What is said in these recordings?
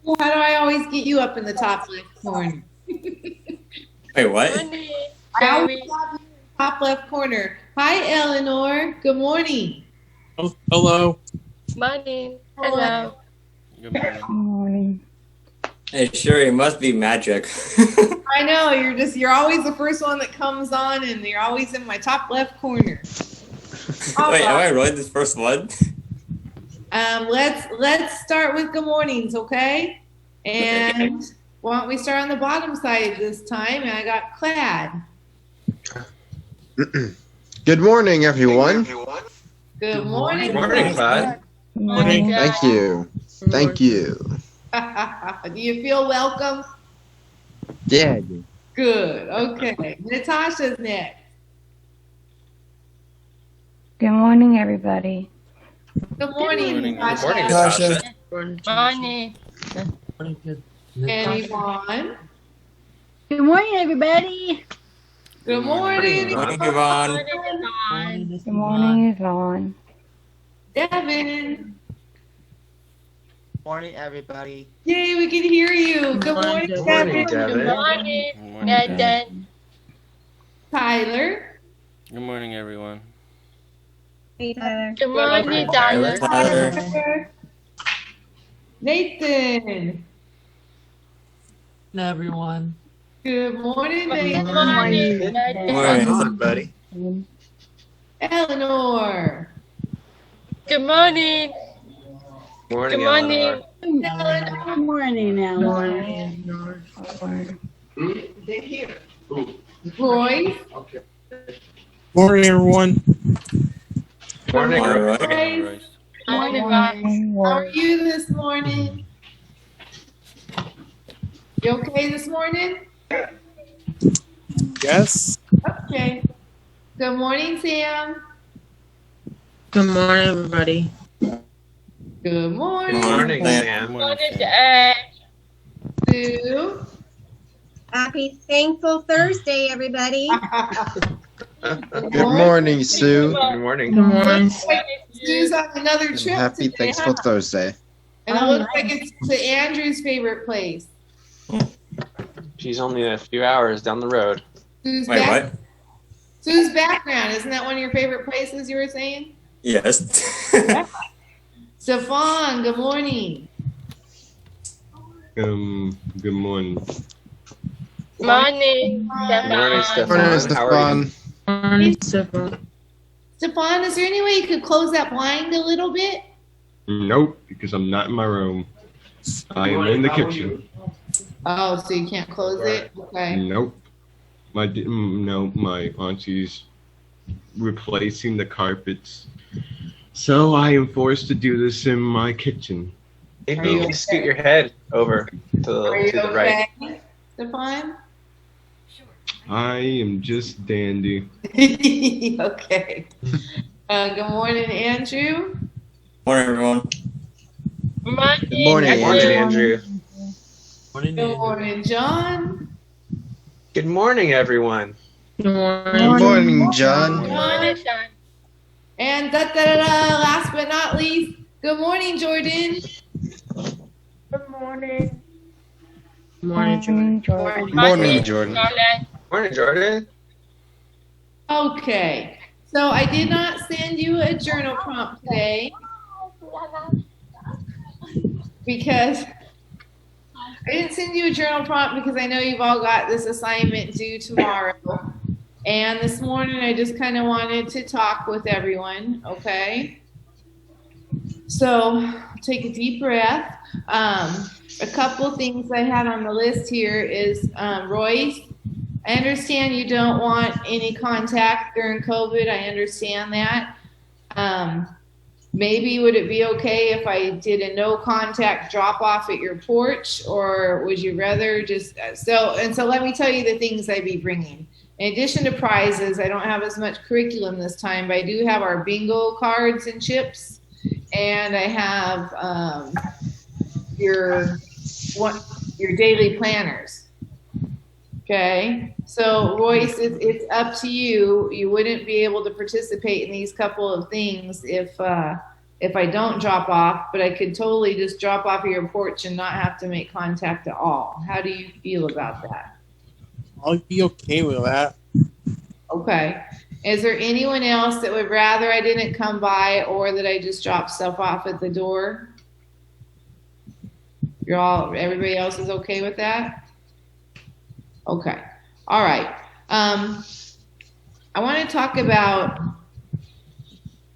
How do I always get you up in the top left corner? Wait, what? I always have you in the top left corner. Hi, Eleanor. Good morning. Oh, hello. Morning. Hello. Good morning. Morning. Hey, sure, it must be magic. I know you're always the first one that comes on, and you're always in my top left corner. Wait, am I really this first one? Let's start with good mornings, okay? And why don't we start on the bottom side this time? And I got Clad. Good morning, everyone. Good morning. Morning, Clyde. Morning. Thank you. Thank you. Do you feel welcome? Yeah. Good. Okay. Natasha's next. Good morning, everybody. Good morning, morning. Natasha. Morning, Natasha. Natasha. Morning. And Yvonne. Good morning, everybody. Good morning. Morning, Yvonne. Good morning, Yvonne. Devin. Morning, everybody. Yay, we can hear you. Good morning, Good morning, Devin. Devin. Good morning. Good morning. Nathan. Tyler. Good morning, everyone. Hey, Tyler. Good morning, Tyler. Tyler. Tyler. Nathan. Hello, everyone. Good morning, Good Nathan. morning, Good Nathan. morning. on, buddy. Eleanor. Good morning. Morning, Good morning. Eleanor. Good morning, Alan. Royce. Morning, everyone. Morning, All Roy. right. Royce. Morning, guys. How are you this morning? You okay this morning? Yes. Okay. Good morning, Sam. Good morning, everybody. Good morning, Good morning, Sam. Good Sam. morning, Morning, Sam. Sue. Happy Thankful Thursday, everybody. Good morning, Sue. Good morning. Good morning. Sue's on another And trip happy today, Thankful huh? Thursday. And it looks like it's to Andrew's favorite place. She's only a few hours down the road. Sue's Wait, what? Sue's background. Isn't that one of your favorite places you were saying? Yes. Stefan, good morning. Good morning. Morning, Morning, Stefan. Morning, Stefan. How are you? Stefan. Morning, Stefan. Stefan, is there any way you could close that blind a little bit? Nope, because I'm not in my room. I am in the kitchen. Oh, so you can't close it? Okay. Nope. My auntie's replacing the carpets. So I am forced to do this in my kitchen. Maybe you can scoot your head over to Are you the right. okay, Stefan? I am just dandy. Okay. Good morning, Andrew. Morning, everyone. Morning. Good morning, Good morning, Andrew. Andrew. Good morning, John. Good morning, everyone. Good morning. Good morning, Good John. morning, Sean. And last but not least, good morning, Jordan. Good morning. Good morning, Jordan. Jordan. Morning, Jordan. Morning, Jordan. Okay. So I did not send you a journal prompt today because I didn't send you a journal prompt because I know you've all got this assignment due tomorrow. And this morning I just kind of wanted to talk with everyone, okay? So take a deep breath. A couple things I had on the list here is Royce. I understand you don't want any contact during COVID. I understand that. Maybe would it be okay if I did a no contact drop off at your porch, or would you rather just so let me tell you the things I'd be bringing. In addition to prizes, I don't have as much curriculum this time, but I do have our bingo cards and chips, and I have your daily planners. Okay, so Royce, it's up to you. You wouldn't be able to participate in these couple of things if if I don't drop off, but I could totally just drop off at your porch and not have to make contact at all. How do you feel about that? I'll be okay with that. Okay. Is there anyone else that would rather I didn't come by or that I just drop stuff off at the door? Everybody else is okay with that? Okay. All right. I want to talk about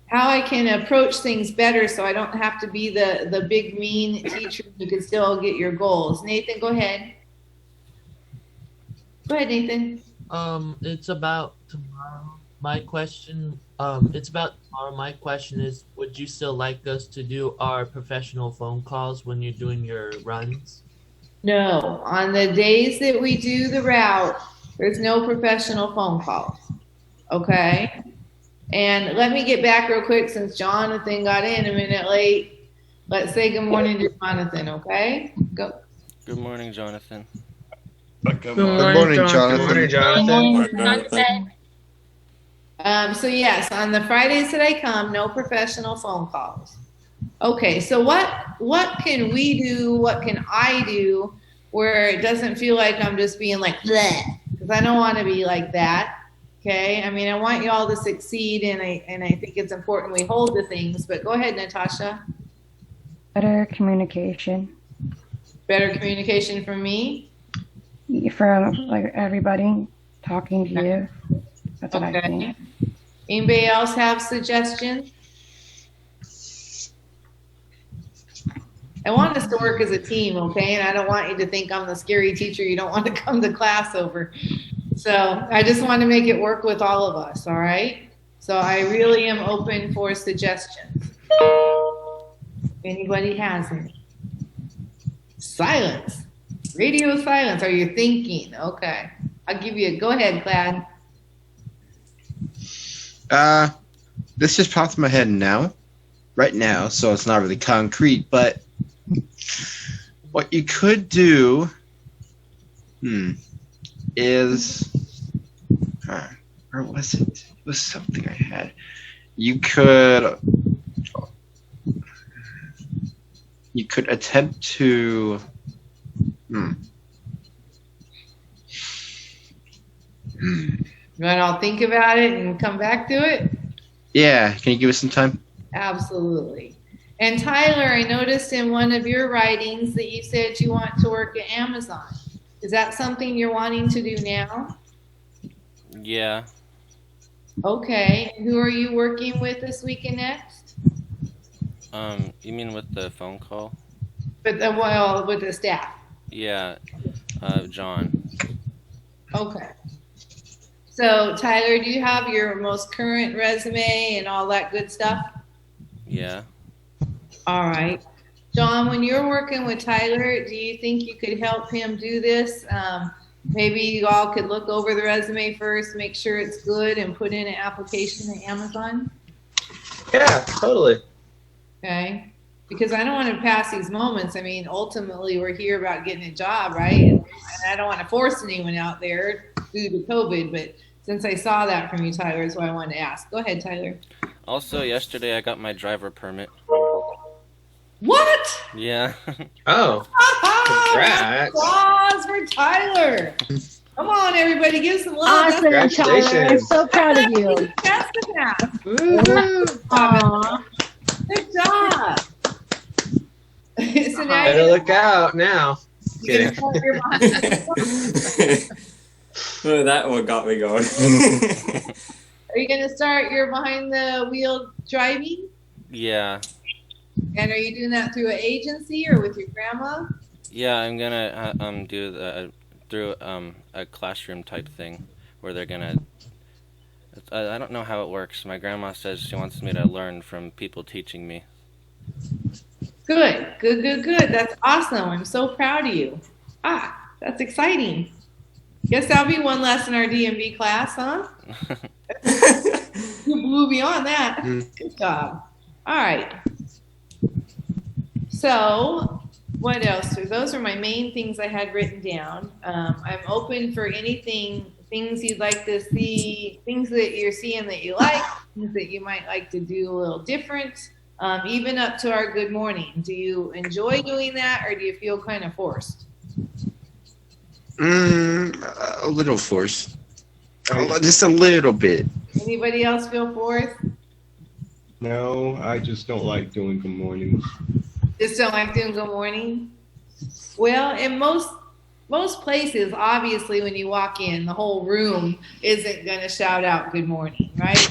how I can approach things better so I don't have to be the big mean teacher who can still get your goals. Nathan, go ahead. Go ahead, Nathan. It's about tomorrow. My question, My question is, would you still like us to do our professional phone calls when you're doing your runs? No, on the days that we do the route, there's no professional phone calls. Okay? And let me get back real quick since Jonathan got in a minute late. Let's say good morning to Jonathan, okay? Go. Good morning, Jonathan. Good morning, Jonathan. Good morning, Jonathan. Jonathan. So yes, on the Fridays that I come, no professional phone calls. Okay, so what can we do? What can I do where it doesn't feel like I'm just being like bleh? Because I don't want to be like that. Okay, I mean I want you all to succeed, and I think it's important we hold the things. But go ahead, Natasha. Better communication Better communication from me. from like everybody talking to you. That's what I think. Anybody else have suggestions? I want us to work as a team, okay? And I don't want you to think I'm the scary teacher you don't want to come to class over. So I just want to make it work with all of us, all right? So I really am open for suggestions. If anybody has any. Silence. Radio silence. Are you thinking? Okay. I'll give you go ahead, Glad. This just popped in my head right now, so it's not really concrete, but what you could do is, where was it? It was something I had. You could attempt to, You want to all think about it and come back to it? Yeah, can you give us some time? Absolutely. And Tyler, I noticed in one of your writings that you said you want to work at Amazon. Is that something you're wanting to do now? Yeah. Okay. And who are you working with this week and next? You mean with the phone call? With the staff. Yeah. John. Okay. So Tyler, do you have your most current resume and all that good stuff? Yeah. All right. John, when you're working with Tyler, do you think you could help him do this? Maybe you all could look over the resume first, make sure it's good, and put in an application at Amazon? Yeah, totally. Okay. Because I don't want to pass these moments. I mean, ultimately, we're here about getting a job, right? And I don't want to force anyone out there due to COVID, but since I saw that from you, Tyler, is why I wanted to ask. Go ahead, Tyler. Also, yesterday I got my driver permit. What? Yeah. Oh, congrats. Applause for Tyler. Come on, everybody, give some love. Awesome, Tyler. I'm Congratulations. so proud of you. That's the math. Aw. Good job. So now Better you're look out now. gonna Kidding. start your behind- Well, that one got me going. Are you gonna start your behind the wheel driving? Yeah. And are you doing that through an agency or with your grandma? Yeah, I'm gonna do the through a classroom type thing where they're gonna. I don't know how it works. My grandma says she wants me to learn from people teaching me. Good. That's awesome. I'm so proud of you. That's exciting. Guess that'll be one less in our DMV class, huh? You blew beyond that. Good job. All right. So, what else? So those are my main things I had written down. I'm open for anything, things you'd like to see, things that you're seeing that you like, things that you might like to do a little different. even up to our good morning. Do you enjoy doing that, or do you feel kind of forced? A little forced. Just a little bit. Anybody else feel forced? No, I just don't like doing good mornings. Just don't like doing good morning? Well, in most places, obviously, when you walk in, the whole room isn't going to shout out good morning, right?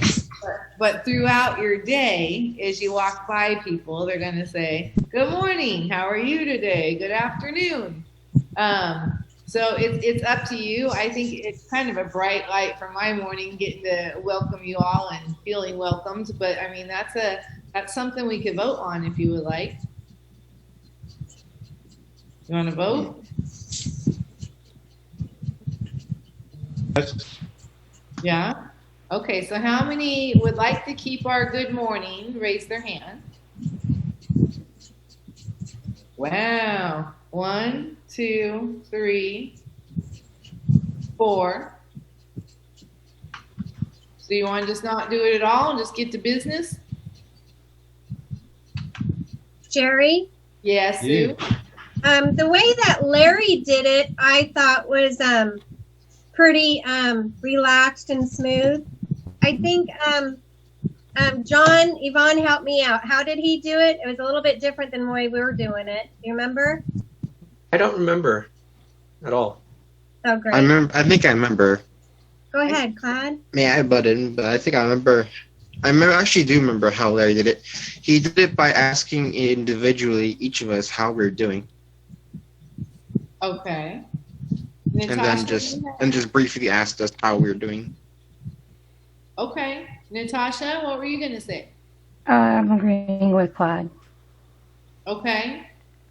But throughout your day, as you walk by people, they're going to say, good morning, how are you today? Good afternoon. So it's up to you. I think it's kind of a bright light for my morning, getting to welcome you all and feeling welcomed. But I mean, that's something we could vote on if you would like. You want to vote? Yes. Yeah. Okay. So how many would like to keep our good morning? Raise their hand. Wow. 1, 2, 3, 4. So you want to just not do it at all and just get to business? Jerry, Yes, Sue? the way that Larry did it, I thought was pretty relaxed and smooth. I think John, Yvonne helped me out. How did he do it? It was a little bit different than the way we were doing it. Do you remember? I don't remember at all. Oh, great. I think I remember. Go ahead, Clyde. I butted, but I think I remember. Actually do remember how Larry did it. He did it by asking individually each of us how we're doing, Okay. and then Natasha? just briefly asked us how we're doing. Okay. Natasha, what were you going to say? I'm agreeing with Clyde. Okay.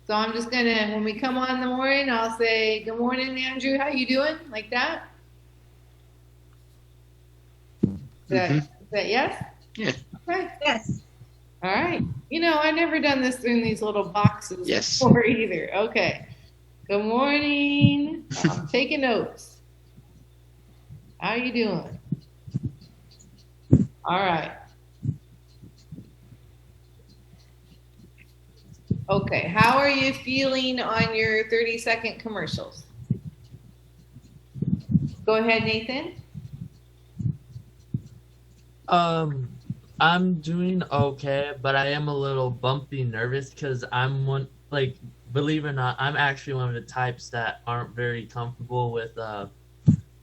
So I'm just going to, when we come on in the morning, I'll say, good morning, Andrew. How you doing? Like that? Is that yes? Yeah. Okay. Yes. All right. I've never done this in these little boxes Yes. before either. Okay. Good morning. I'm taking notes. How you doing? All right. Okay. How are you feeling on your 30-second commercials? Go ahead, Nathan. I'm doing okay, but I am a little bumpy nervous because I'm believe it or not, I'm actually one of the types that aren't very comfortable with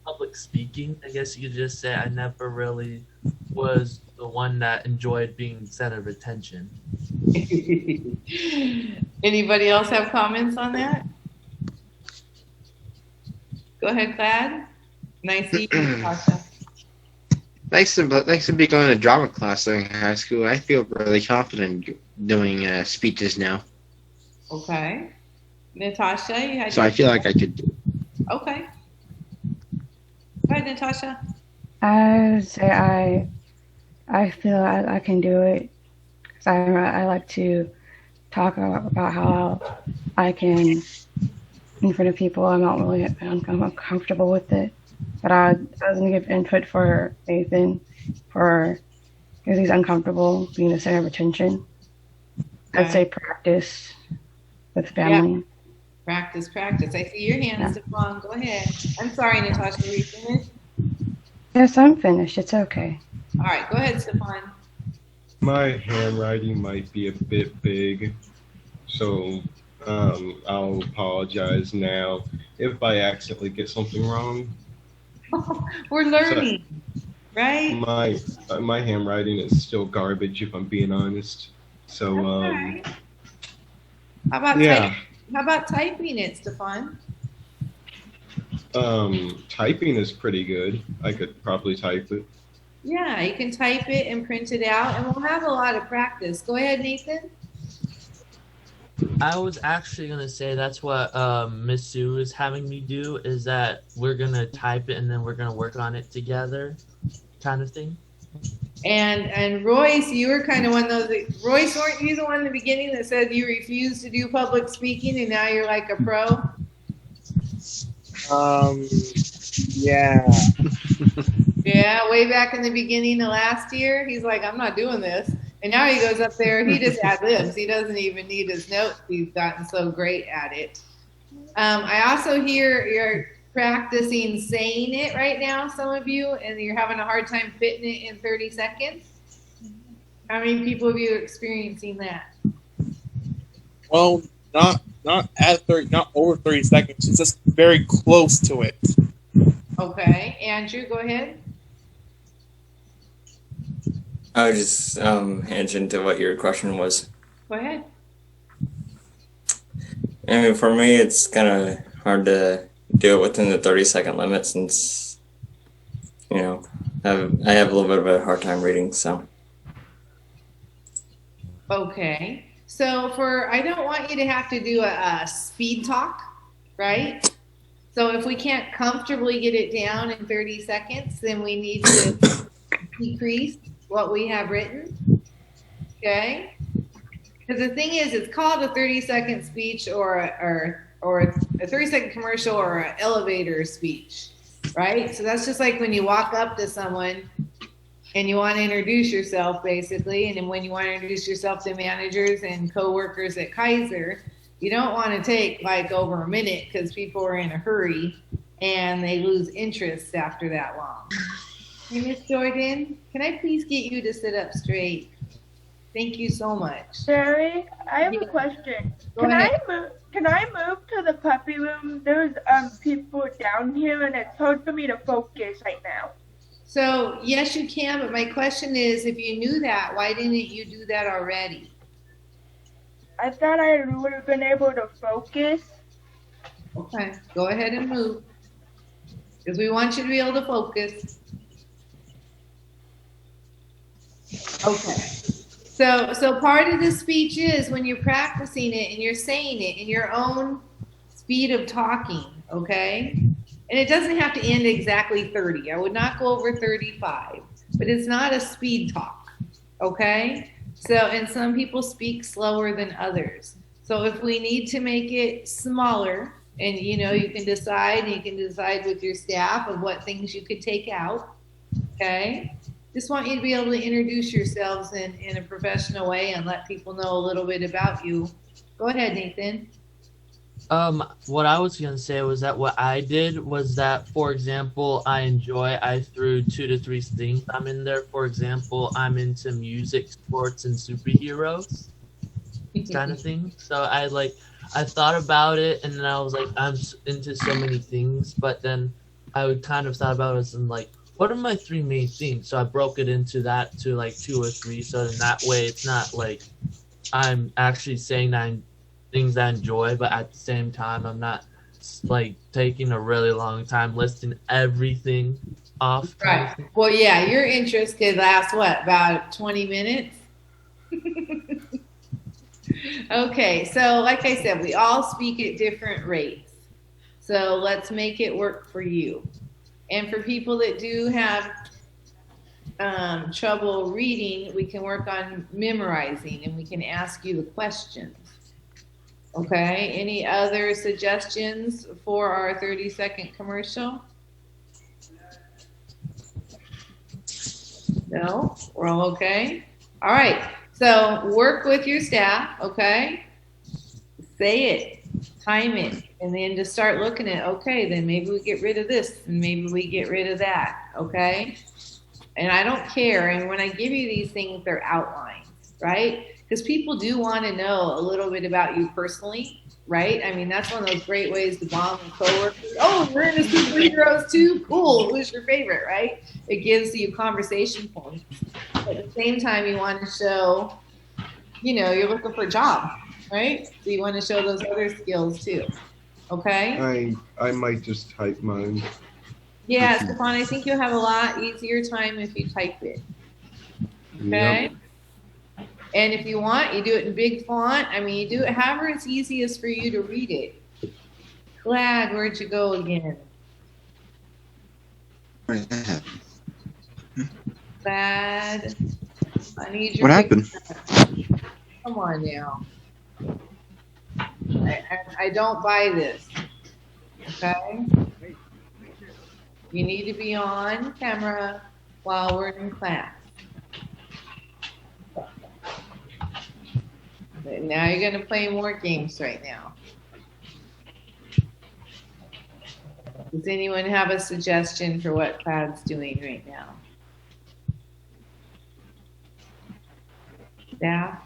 public speaking. I guess you could just say I never really was the one that enjoyed being center of attention. Anybody else have comments on that? Go ahead, Glad. Nice to meet you, Natasha. Nice to be going to drama class during high school. I feel really confident doing speeches now. Okay. Natasha, you had So I feel like I could do it. Okay. Go ahead, Natasha. I would say I feel I can do it because I like to talk about how I can in front of people. I'm not really uncomfortable with it, but I was going to give input for Nathan because he's uncomfortable being the center of attention. I'd say practice with family. Yeah. Practice. I see your hand, Stefan. Go ahead. I'm sorry, Natasha. Are you finished? Yes, I'm finished. It's okay. All right. Go ahead, Stefan. My handwriting might be a bit big, so I'll apologize now if I accidentally get something wrong. We're learning, right? My handwriting is still garbage, if I'm being honest. So Okay. How about How about typing it, Stefan? Typing is pretty good. I could probably type it. Yeah, you can type it and print it out, and we'll have a lot of practice. Go ahead, Nathan. I was actually gonna say that's what Miss Sue is having me do. Is that we're gonna type it and then we're gonna work on it together, kind of thing. And Royce, you were kind of one of those. Royce, weren't you the one in the beginning that said you refused to do public speaking, and now you're like a pro? Yeah. Yeah, way back in the beginning of last year, he's like, I'm not doing this. And now he goes up there, he just ad libs. He doesn't even need his notes. He's gotten so great at it. I also hear you're practicing saying it right now, some of you, and you're having a hard time fitting it in 30 seconds. How many people have you experiencing that? Well, not at 30, not over 30 seconds. It's just very close to it. Okay, Andrew, go ahead. I was just answering to what your question was. Go ahead. I mean, for me, it's kind of hard to do it within the 30-second limit since, you know, I have a little bit of a hard time reading, so. Okay. So I don't want you to have to do a speed talk, right? So if we can't comfortably get it down in 30 seconds, then we need to decrease what we have written, okay? Because the thing is, it's called a 30-second speech or a 30-second commercial or an elevator speech, right? So that's just like when you walk up to someone and you want to introduce yourself, basically, and then when you want to introduce yourself to managers and coworkers at Kaiser, you don't want to take like over a minute because people are in a hurry and they lose interest after that long. Hey, Miss Jordan, can I please get you to sit up straight? Thank you so much. Sherry, I have a question. Go ahead. Can I move to the puppy room? There's people down here and it's hard for me to focus right now. So yes, you can, but my question is, if you knew that, why didn't you do that already? I thought I would have been able to focus. Okay, go ahead and move. Because we want you to be able to focus. Okay. So part of the speech is when you're practicing it and you're saying it in your own speed of talking, okay? And it doesn't have to end exactly 30. I would not go over 35, but it's not a speed talk, okay? So, and some people speak slower than others. So if we need to make it smaller, and you know, you can decide with your staff of what things you could take out, okay? Just want you to be able to introduce yourselves in a professional way and let people know a little bit about you. Go ahead, Nathan. What I was gonna say was that what I did was that, for example, I threw 2 to 3 things I'm in there. For example, I'm into music, sports, and superheroes kind of thing. So I thought about it, and then I was like, I'm into so many things, but then I would kind of thought about it as in like, what are my 3 main themes? So I broke it into that to like 2 or 3. So in that way, it's not like I'm actually saying that I'm things I enjoy, but at the same time, I'm not like taking a really long time listing everything off. Right. Well, yeah, your interest could last what, about 20 minutes? Okay, so like I said, we all speak at different rates. So let's make it work for you. And for people that do have trouble reading, we can work on memorizing and we can ask you the questions. Okay, any other suggestions for our 30-second commercial? No, we're all okay? All right, so work with your staff, okay? Say it, time it, and then just start looking at, okay, then maybe we get rid of this and maybe we get rid of that, okay? And I don't care, and when I give you these things, they're outlines, right? Because people do want to know a little bit about you personally, right? I mean, that's one of those great ways to bond with coworkers. Oh, you're into superheroes too? Cool. Who's your favorite, right? It gives you conversation points. At the same time, you want to show, you know, you're looking for a job, right? So you want to show those other skills too. Okay? I might just type mine. Yeah, Stefan, I think you'll have a lot easier time if you type it. Okay? Yep. And if you want, you do it in big font. I mean, you do it however it's easiest for you to read it. Glad, where'd you go again? Glad. I need your. What happened? Come on now. I don't buy this. Okay? You need to be on camera while we're in class. Now you're gonna play more games right now. Does anyone have a suggestion for what Cloud's doing right now? Yeah.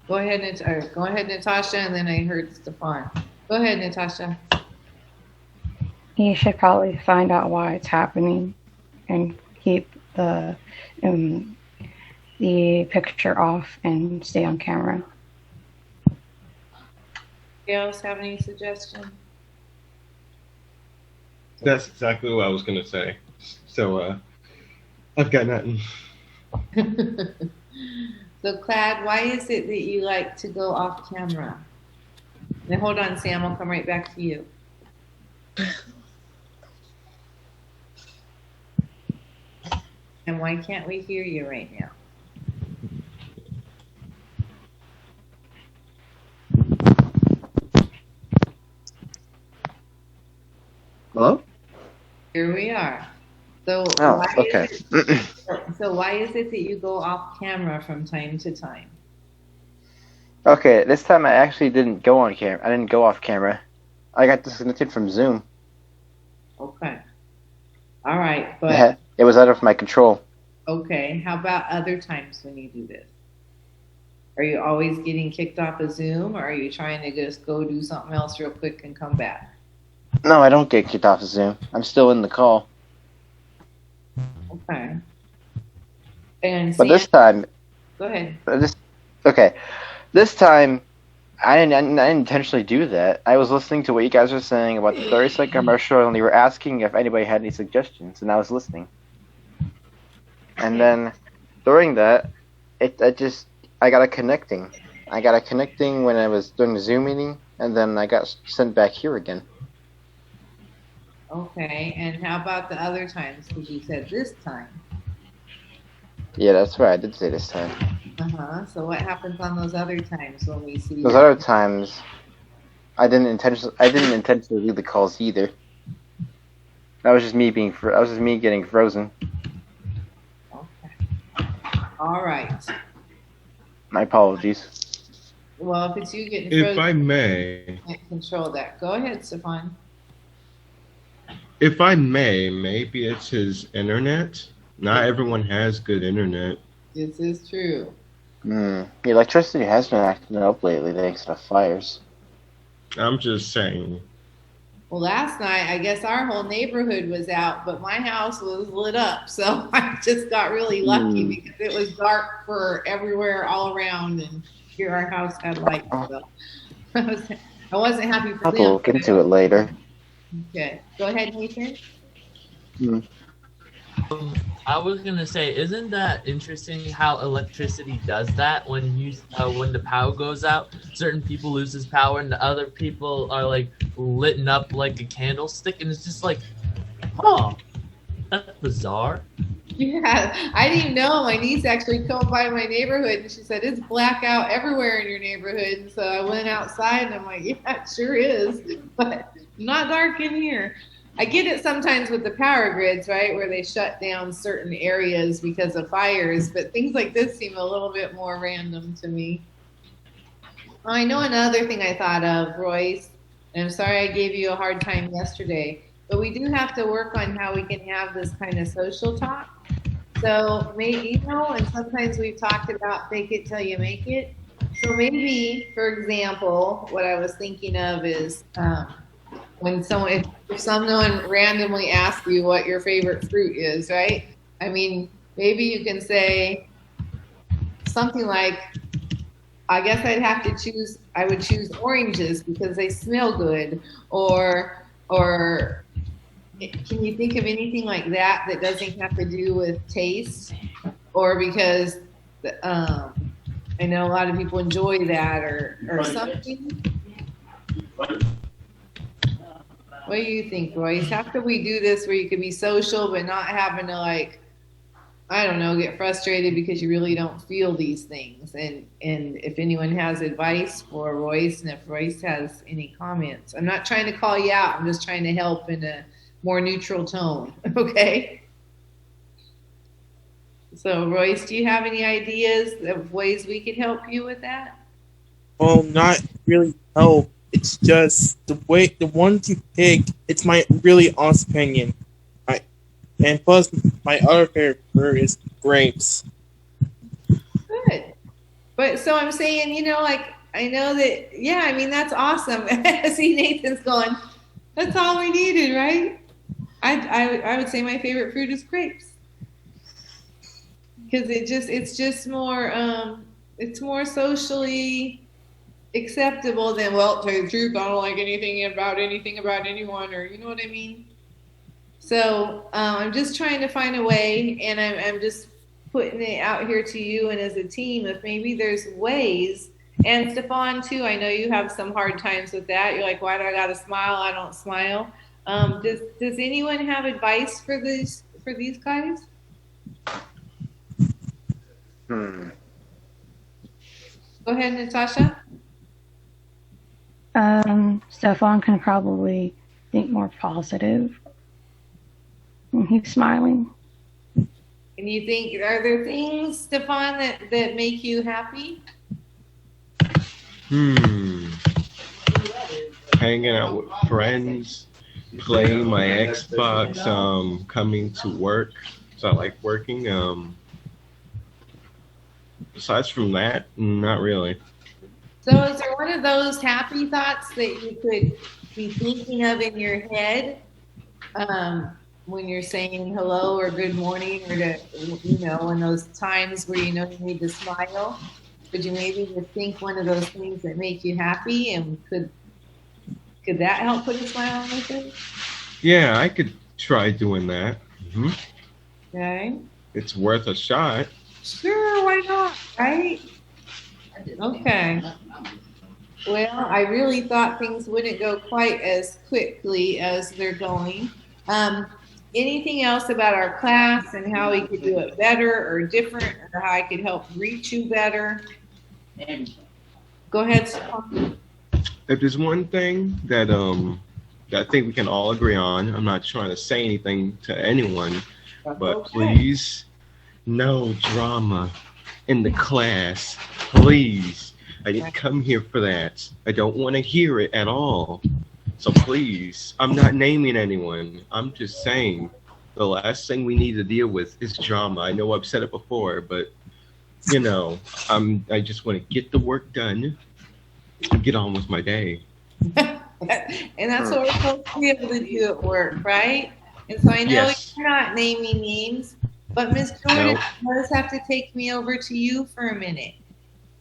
Go ahead, Natasha, and then I heard Stefan. Go ahead, Natasha. He should probably find out why it's happening and keep the picture off and stay on camera. You else have any suggestions? That's exactly what I was gonna say. So I've got nothing. So, Clad, why is it that you like to go off camera? Now, hold on, Sam. I'll come right back to you. And why can't we hear you right now? Hello? Here we are. So Oh, why okay. why is it that you go off camera from time to time? Okay, this time I actually didn't go on camera. I didn't go off camera. I got disconnected from Zoom. Okay. All right, but It was out of my control. okay. How about other times when you do this? Are you always getting kicked off of Zoom, or are you trying to just go do something else real quick and come back? No, I don't get kicked off of Zoom. I'm still in the call. Okay. And But this time, go ahead. This time, I didn't intentionally do that. I was listening to what you guys were saying about the 30-second commercial, and you were asking if anybody had any suggestions, and I was listening. And then during that, I got a connecting. I got a connecting when I was doing the Zoom meeting, and then I got sent back here again. Okay. And how about the other times? Because you said this time. Yeah, that's right. I did say this time. So what happens on those other times when we see? Those other times, I didn't intentionally leave the calls either. That was just me getting frozen. All right. My apologies. Well, if it's you getting If frozen, I may, you can't control that. Go ahead, Stefan. if I may, maybe it's his internet. Not everyone has good internet. This is true. The electricity has been acting up lately thanks to the fires. I'm just saying. Well, last night, I guess our whole neighborhood was out, but my house was lit up. So I just got really lucky because it was dark for everywhere all around. And here our house had lights. So I wasn't happy for them. I'll look into it later. Okay. Go ahead, Nathan. I was gonna say, isn't that interesting how electricity does that when the power goes out? Certain people loses power, and the other people are like lit up like a candlestick, and it's just like, that's bizarre. Yeah, I didn't even know. My niece actually come by my neighborhood, and she said it's blackout everywhere in your neighborhood. And so I went outside, and I'm like, yeah, it sure is, but not dark in here. I get it sometimes with the power grids, right, where they shut down certain areas because of fires, but things like this seem a little bit more random to me. I know another thing I thought of, Royce, and I'm sorry I gave you a hard time yesterday, but we do have to work on how we can have this kind of social talk. So maybe, and sometimes we've talked about fake it till you make it. So maybe, for example, what I was thinking of is, when if someone randomly asks you what your favorite fruit is, right? I mean, maybe you can say something like, I guess I would choose oranges because they smell good, or can you think of anything like that that doesn't have to do with taste, or because I know a lot of people enjoy that, or something? What do you think, Royce? How could we do this where you could be social but not having to, like, I don't know, get frustrated because you really don't feel these things? And if anyone has advice for Royce, and if Royce has any comments, I'm not trying to call you out. I'm just trying to help in a more neutral tone, okay? So, Royce, do you have any ideas of ways we could help you with that? Well, not really help. It's just the one to pick. It's my really honest opinion. And plus, my other favorite fruit is grapes. Good. But so I'm saying, like, I know that, yeah, I mean, that's awesome. See, Nathan's going, that's all we needed, right? I would say my favorite fruit is grapes. Because it's just more, it's more socially acceptable than, well, to tell you the truth, I don't like anything about anyone, or you know what I mean? So I'm just trying to find a way, and I'm just putting it out here to you and as a team, if maybe there's ways, and Stefan too, I know you have some hard times with that. You're like, why do I gotta smile? I don't smile. Does anyone have advice for these guys? Go ahead, Natasha. Stefan can probably think more positive when he's smiling. And you think, are there things, Stefan, that make you happy? Hanging out with friends, playing my Xbox, coming to work. So I like working. Besides from that, not really. So is there one of those happy thoughts that you could be thinking of in your head when you're saying hello or good morning, or to, in those times where you need to smile? Could you maybe just think one of those things that make you happy, and could that help put a smile on your face? Yeah, I could try doing that. Okay. It's worth a shot. Sure, why not, right? Okay. Well, I really thought things wouldn't go quite as quickly as they're going. Anything else about our class and how we could do it better or different, or how I could help reach you better? Go ahead, Stefan. If there's one thing that I think we can all agree on, I'm not trying to say anything to anyone, but please, no drama in the class. Please. I didn't come here for that. I don't want to hear it at all. So please, I'm not naming anyone. I'm just saying the last thing we need to deal with is drama. I know I've said it before, but I just want to get the work done and get on with my day. And that's what we're supposed to be able to do at work, right? And so I know you're not naming names, but Ms. Jordan does have to take me over to you for a minute.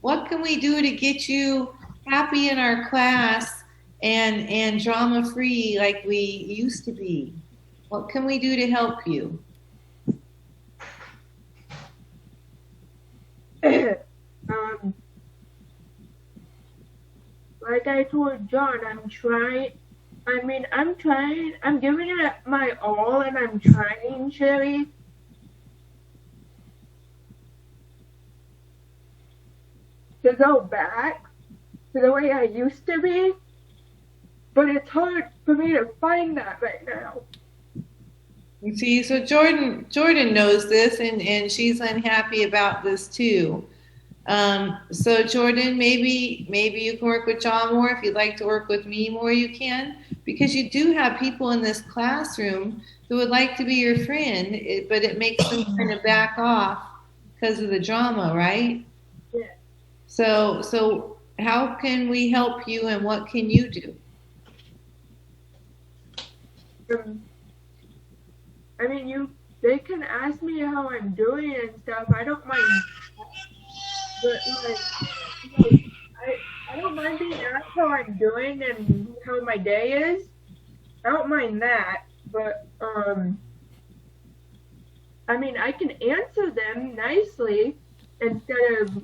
What can we do to get you happy in our class and drama-free like we used to be? What can we do to help you? Like I told John, I'm giving it my all, and I'm trying, Sherry. To go back to the way I used to be, but it's hard for me to find that right now. You see, so Jordan knows this, and she's unhappy about this too. So Jordan, maybe you can work with John more. If you'd like to work with me more, you can, because you do have people in this classroom who would like to be your friend, but it makes them kind of back off because of the drama, right? Yeah. So how can we help you, and what can you do? They can ask me how I'm doing and stuff. I don't mind, but I don't mind being asked how I'm doing and how my day is. I don't mind that, but I can answer them nicely instead of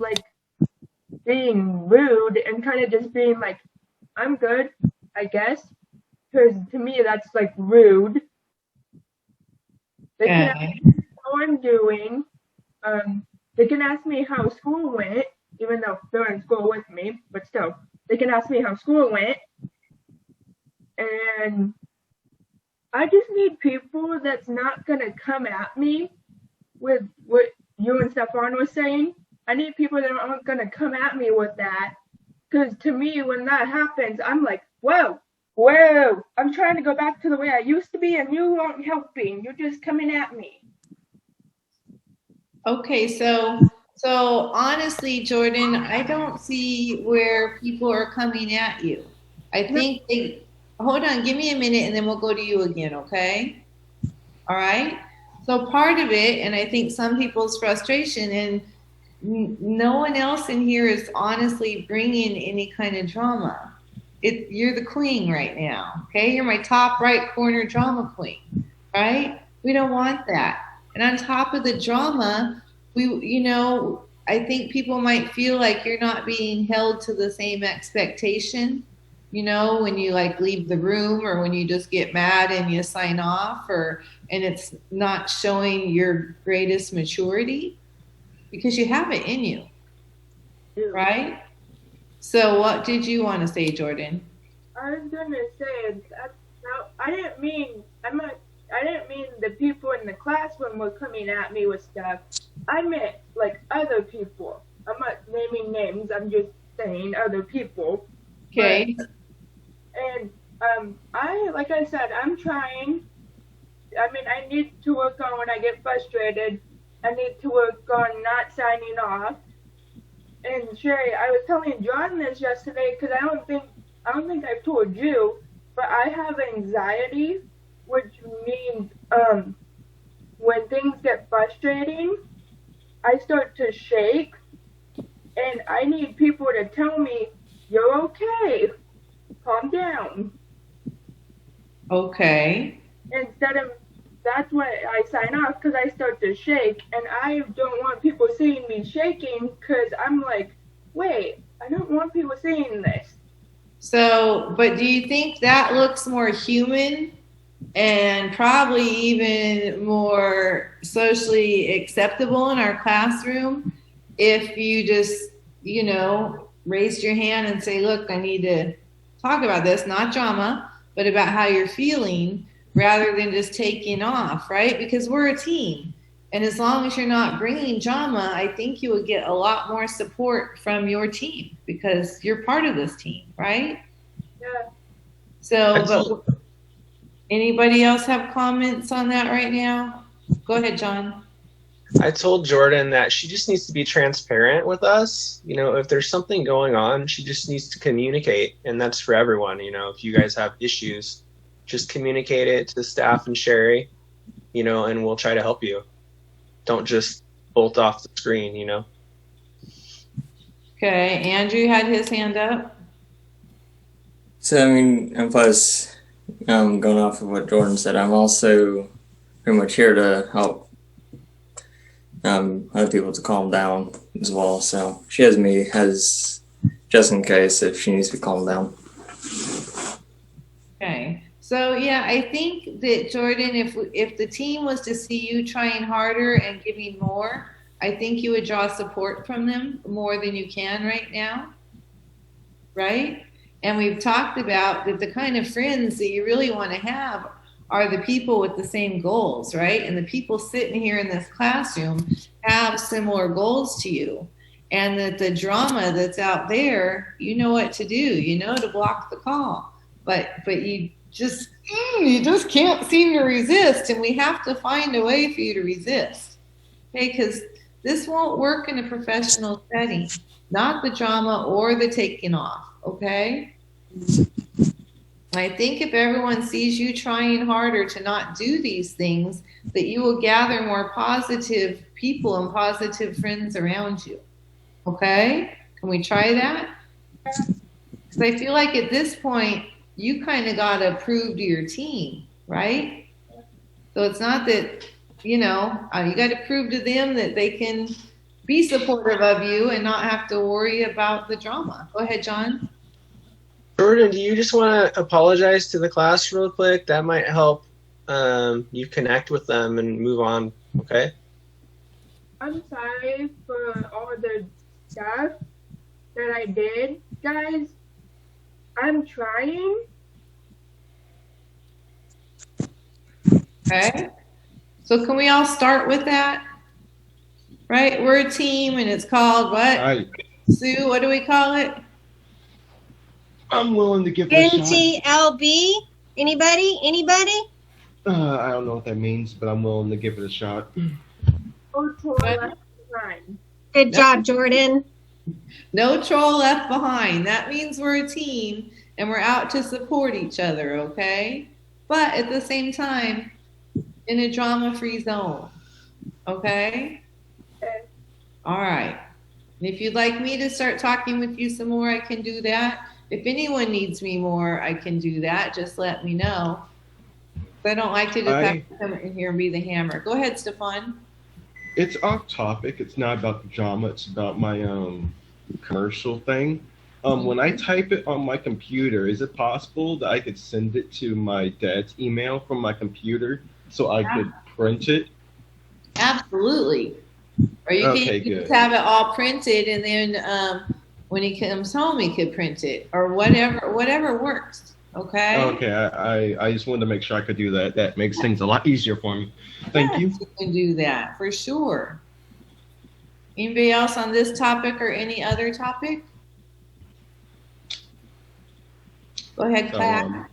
being rude and kind of just being like, I'm good, I guess, because to me that's rude. They can ask me how I'm doing. They can ask me how school went, even though they're in school with me, but still, they can ask me how school went. And I just need people that's not going to come at me with what you and Stefan was saying. I need people that aren't going to come at me with that Because to me, when that happens, I'm like, whoa, I'm trying to go back to the way I used to be, and you aren't helping. You're just coming at me. Okay, so honestly, Jordan, I don't see where people are coming at you. I think hold on, give me a minute and then we'll go to you again, okay? All right? So part of it, and I think some people's frustration, and no one else in here is honestly bringing any kind of drama. You're the queen right now, okay? You're my top right corner drama queen, right? We don't want that. And on top of the drama, I think people might feel like you're not being held to the same expectation, when you like leave the room or when you just get mad and you sign off, and it's not showing your greatest maturity because you have it in you, right? So what did you want to say, Jordan? I was gonna say that I didn't mean the people in the classroom were coming at me with stuff. I meant like other people. I'm not naming names. I'm just saying other people. Okay. And like I said, I'm trying. I mean, I need to work on when I get frustrated. I need to work on not signing off. And Sherry, I was telling John this yesterday because I don't think I've told you, but I have anxiety, which means when things get frustrating, I start to shake, and I need people to tell me, "You're okay, calm down." Okay. Instead of that's when I sign off because I start to shake, and I don't want people seeing me shaking because I'm like, wait, I don't want people seeing this. So, but do you think that looks more human and probably even more socially acceptable in our classroom if you just, raised your hand and say, look, I need to talk about this, not drama, but about how you're feeling, rather than just taking off, right? Because we're a team. And as long as you're not bringing drama, I think you would get a lot more support from your team because you're part of this team, right? Yeah. So, but anybody else have comments on that right now? Go ahead, John. I told Jordan that she just needs to be transparent with us. If there's something going on, she just needs to communicate. And that's for everyone. If you guys have issues, just communicate it to the staff and Sherry, and we'll try to help you. Don't just bolt off the screen, Okay, Andrew had his hand up. So, and plus, going off of what Jordan said, I'm also pretty much here to help other people to calm down as well. So she has me just in case if she needs to be calmed down. Okay. So yeah, I think that Jordan, if the team was to see you trying harder and giving more, I think you would draw support from them more than you can right now, right? And we've talked about that the kind of friends that you really want to have are the people with the same goals, right? And the people sitting here in this classroom have similar goals to you. And that the drama that's out there, you know what to do, to block the call. But you just can't seem to resist, and we have to find a way for you to resist, okay? Because this won't work in a professional setting, not the drama or the taking off, okay? I think if everyone sees you trying harder to not do these things, that you will gather more positive people and positive friends around you, okay? Can we try that? Because I feel like at this point, you kind of got to prove to your team, right? So it's not that, you got to prove to them that they can be supportive of you and not have to worry about the drama. Go ahead, John. Jordan, do you just want to apologize to the class real quick? That might help you connect with them and move on, okay? I'm sorry for all the stuff that I did, guys. I'm trying. Okay. So can we all start with that? Right? We're a team and it's called what? Right. Sue, what do we call it? I'm willing to give it a shot. NTLB? Anybody? I don't know what that means, but I'm willing to give it a shot. Oh, left behind. Good job, Jordan. No troll left behind. That means we're a team and we're out to support each other, okay? But at the same time, in a drama-free zone, okay? All right. And if you'd like me to start talking with you some more, I can do that. If anyone needs me more, I can do that. Just let me know. I don't like to just have to come in here and be the hammer. Go ahead, Stefan. It's off topic. It's not about the drama. It's about my commercial thing. When I type it on my computer, is it possible that I could send it to my dad's email from my computer so I could print it? Absolutely. Or you can just have it all printed, and then when he comes home, he could print it, or whatever works. Okay. Okay. I just wanted to make sure I could do that. That makes things a lot easier for me. Thank you. You can do that for sure. Anybody else on this topic or any other topic? Go ahead, Claire.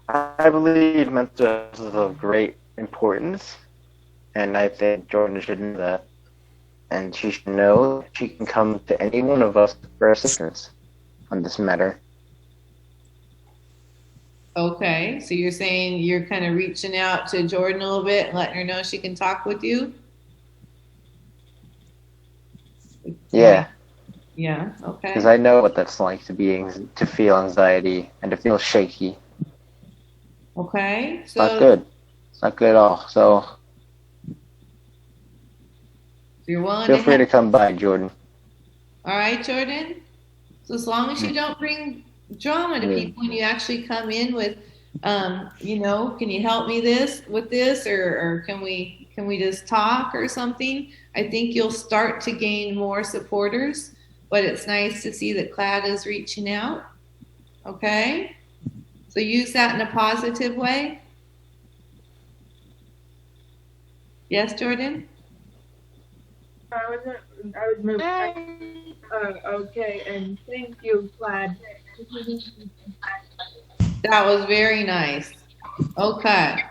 I believe mental health is of great importance, and I think Jordan should know that. And she should know she can come to any one of us for assistance on this matter. Okay, so you're saying you're kind of reaching out to Jordan a little bit and letting her know she can talk with you? Yeah. Yeah, okay. Because I know what that's like to feel anxiety and to feel shaky. Okay, It's not good. It's not good at all. So you're willing feel free to come by, Jordan. All right, Jordan. So as long as you don't bring drama to people and you actually come in with, can you help me with this, or can we just talk or something? I think you'll start to gain more supporters. But it's nice to see that CLAD is reaching out. Okay? So use that in a positive way. Yes, Jordan? I was moving. Okay, and thank you, CLAD. That was very nice. Okay.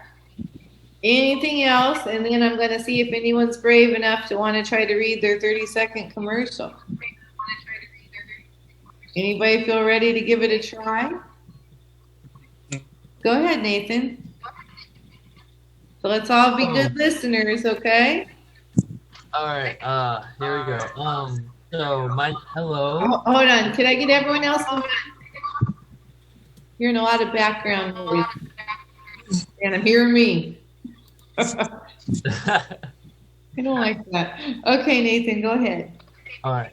Anything else? And then I'm going to see if anyone's brave enough to want to try to read their 30-second commercial. Anybody feel ready to give it a try? Go ahead, Nathan. So let's all be good listeners, okay? All right. Here we go. Hello. Hold on. Could I get everyone else? Hearing a lot of background noise, and I'm hearing me. I don't like that. Okay, Nathan, go ahead. All right.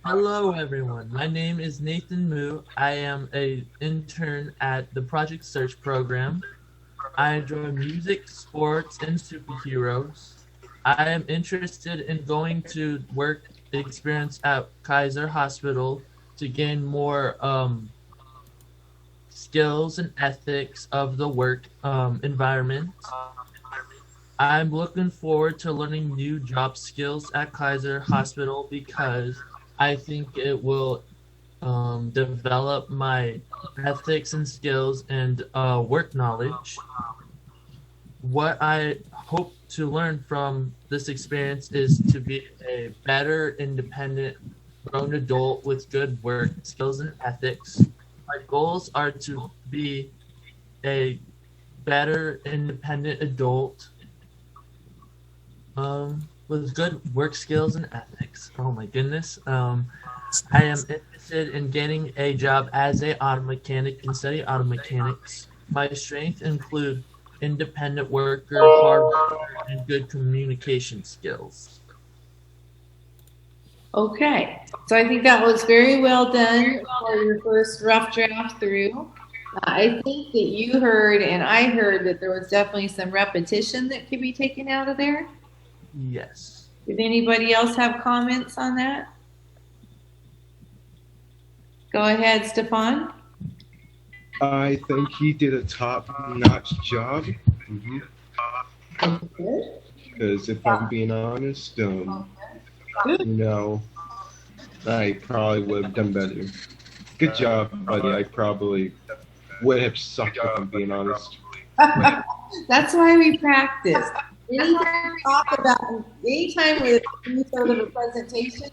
Hello, everyone. My name is Nathan Moo. I am an intern at the Project Search program. I enjoy music, sports, and superheroes. I am interested in going to work experience at Kaiser Hospital to gain more skills and ethics of the work environment. I'm looking forward to learning new job skills at Kaiser Hospital because I think it will develop my ethics and skills and work knowledge. What I hope to learn from this experience is to be a better, independent, grown adult with good work skills and ethics. My goals are to be a better, independent adult with good work skills and ethics. Oh my goodness. I am interested in getting a job as a auto mechanic and study auto mechanics. My strengths include independent worker, hard worker, and good communication skills. Okay, so I think that was very well done for your first rough draft through. I think that you heard and I heard that there was definitely some repetition that could be taken out of there. Yes. Did anybody else have comments on that? Go ahead, Stefan. I think he did a top-notch job. Because if I'm being honest, I probably would have done better. Good job, buddy. I probably would have sucked if I'm being honest. That's why we practice. Anytime we do sort of a presentation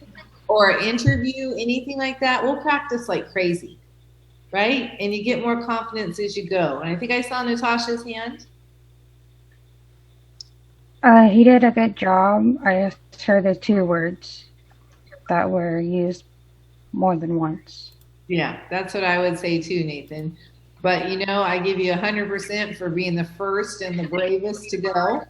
or interview, anything like that, we'll practice like crazy, right? And you get more confidence as you go. And I think I saw Natasha's hand. He did a good job. I just heard the 2 words that were used more than once. Yeah, that's what I would say too, Nathan. But I give you 100% for being the first and the bravest to go.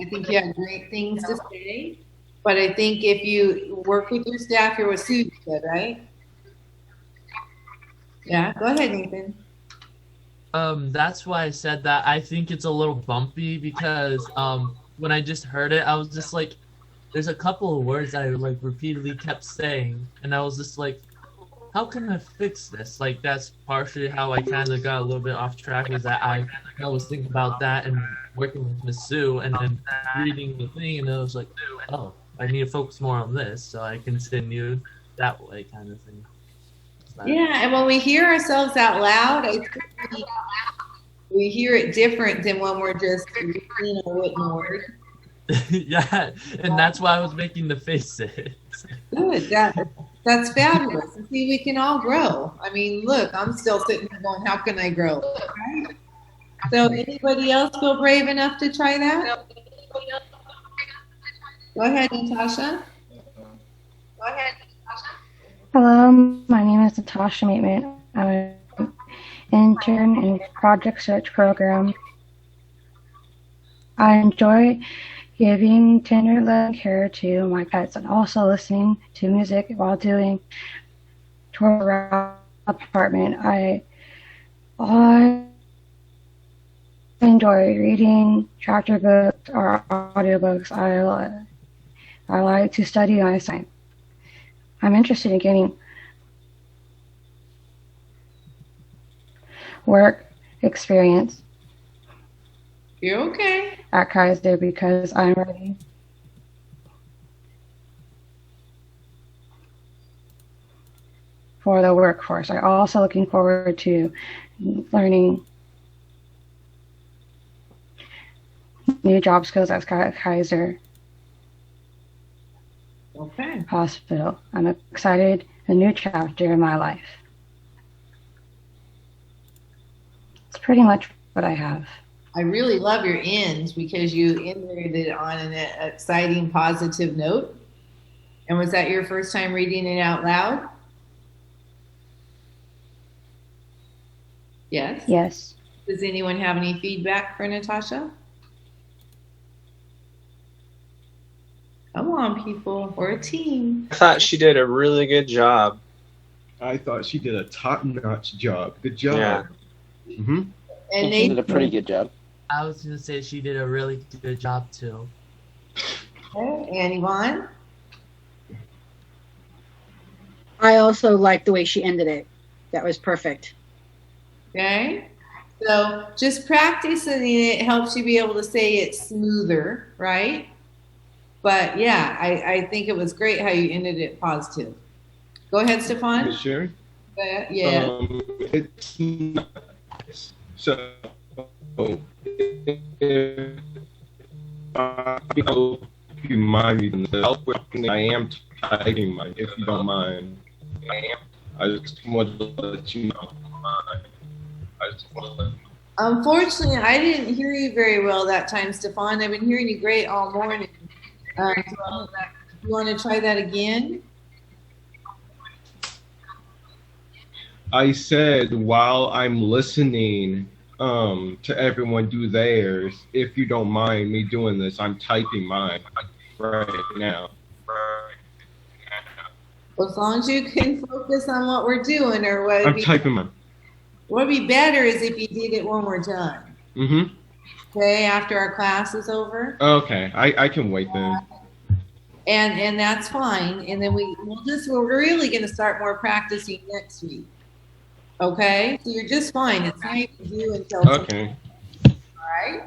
I think you have great things to say. But I think if you work with your staff, you're what Sue said, right? Yeah, go ahead, Nathan. That's why I said that. I think it's a little bumpy because when I just heard it, I was just like, there's a couple of words I like repeatedly kept saying, and I was just like, how can I fix this? Like, that's partially how I kind of got a little bit off track, is that I was thinking about that and working with Miss Sue and then reading the thing, and I was like, oh, I need to focus more on this, so I continued that way kind of thing. Yeah, and when we hear ourselves out loud, I think we hear it different than when we're just reading a written word. Yeah, and that's why I was making the faces. Good, that's fabulous. And see, we can all grow. I mean, look, I'm still sitting here going, how can I grow? Right? So anybody else feel brave enough to try that? Go ahead, Natasha. Hello, my name is Natasha Maitman. I'm an intern in Project Search program. I enjoy giving tender loving care to my pets and also listening to music while doing tour around the apartment. I enjoy reading chapter books or audiobooks. I like to study my science. I'm interested in getting work experience. You're okay. At Kaiser because I'm ready for the workforce. I'm also looking forward to learning new job skills at Kaiser Hospital. I'm excited, a new chapter in my life. It's pretty much what I have. I really love your ends because you ended it on an exciting, positive note. And was that your first time reading it out loud? Yes? Yes. Does anyone have any feedback for Natasha? Come on, people. We're a team. I thought she did a really good job. I thought she did a top-notch job. Good job. Yeah. Mm-hmm. And she did a pretty good job. I was going to say she did a really good job, too. Okay. And Yvonne? I also like the way she ended it. That was perfect. Okay. So just practicing it helps you be able to say it smoother, right? But yeah, I think it was great how you ended it positive. Go ahead, Stefan. Sure. Yeah. It's nice. So, if you mind me, I am typing mine, if you don't mind. I just want to let you know. Unfortunately, I didn't hear you very well that time, Stefan. I've been hearing you great all morning. You want to try that again? I said while I'm listening to everyone do theirs, if you don't mind me doing this, I'm typing mine right now. Well, as long as you can focus on what we're doing, or what I'm typing mine. What would be better is if you did it when we're done. Mm-hmm. Okay, after our class is over. Okay, I can wait then. And that's fine. And then we're really going to start more practicing next week. Okay, so you're just fine. It's not even due until Okay. All right.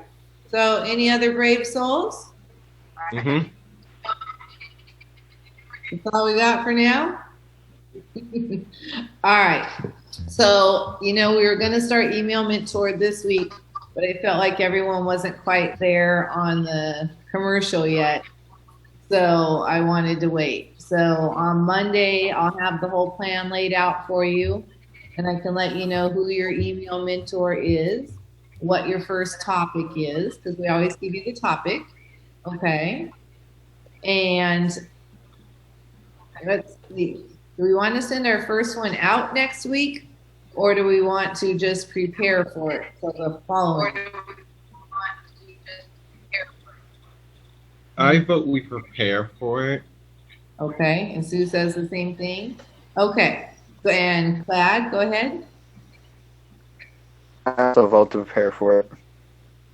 So, any other brave souls? Mm-hmm. That's all we got for now. All right. So, we were going to start Email Mentor this week, but I felt like everyone wasn't quite there on the commercial yet. So I wanted to wait. So on Monday, I'll have the whole plan laid out for you, and I can let you know who your email mentor is, what your first topic is, because we always give you the topic. Okay. And let's see. Do we want to send our first one out next week, or do we want to just prepare for it for the following? I vote we prepare for it. Okay, and Sue says the same thing. Okay, and Plaid, go ahead. I also vote to prepare for it.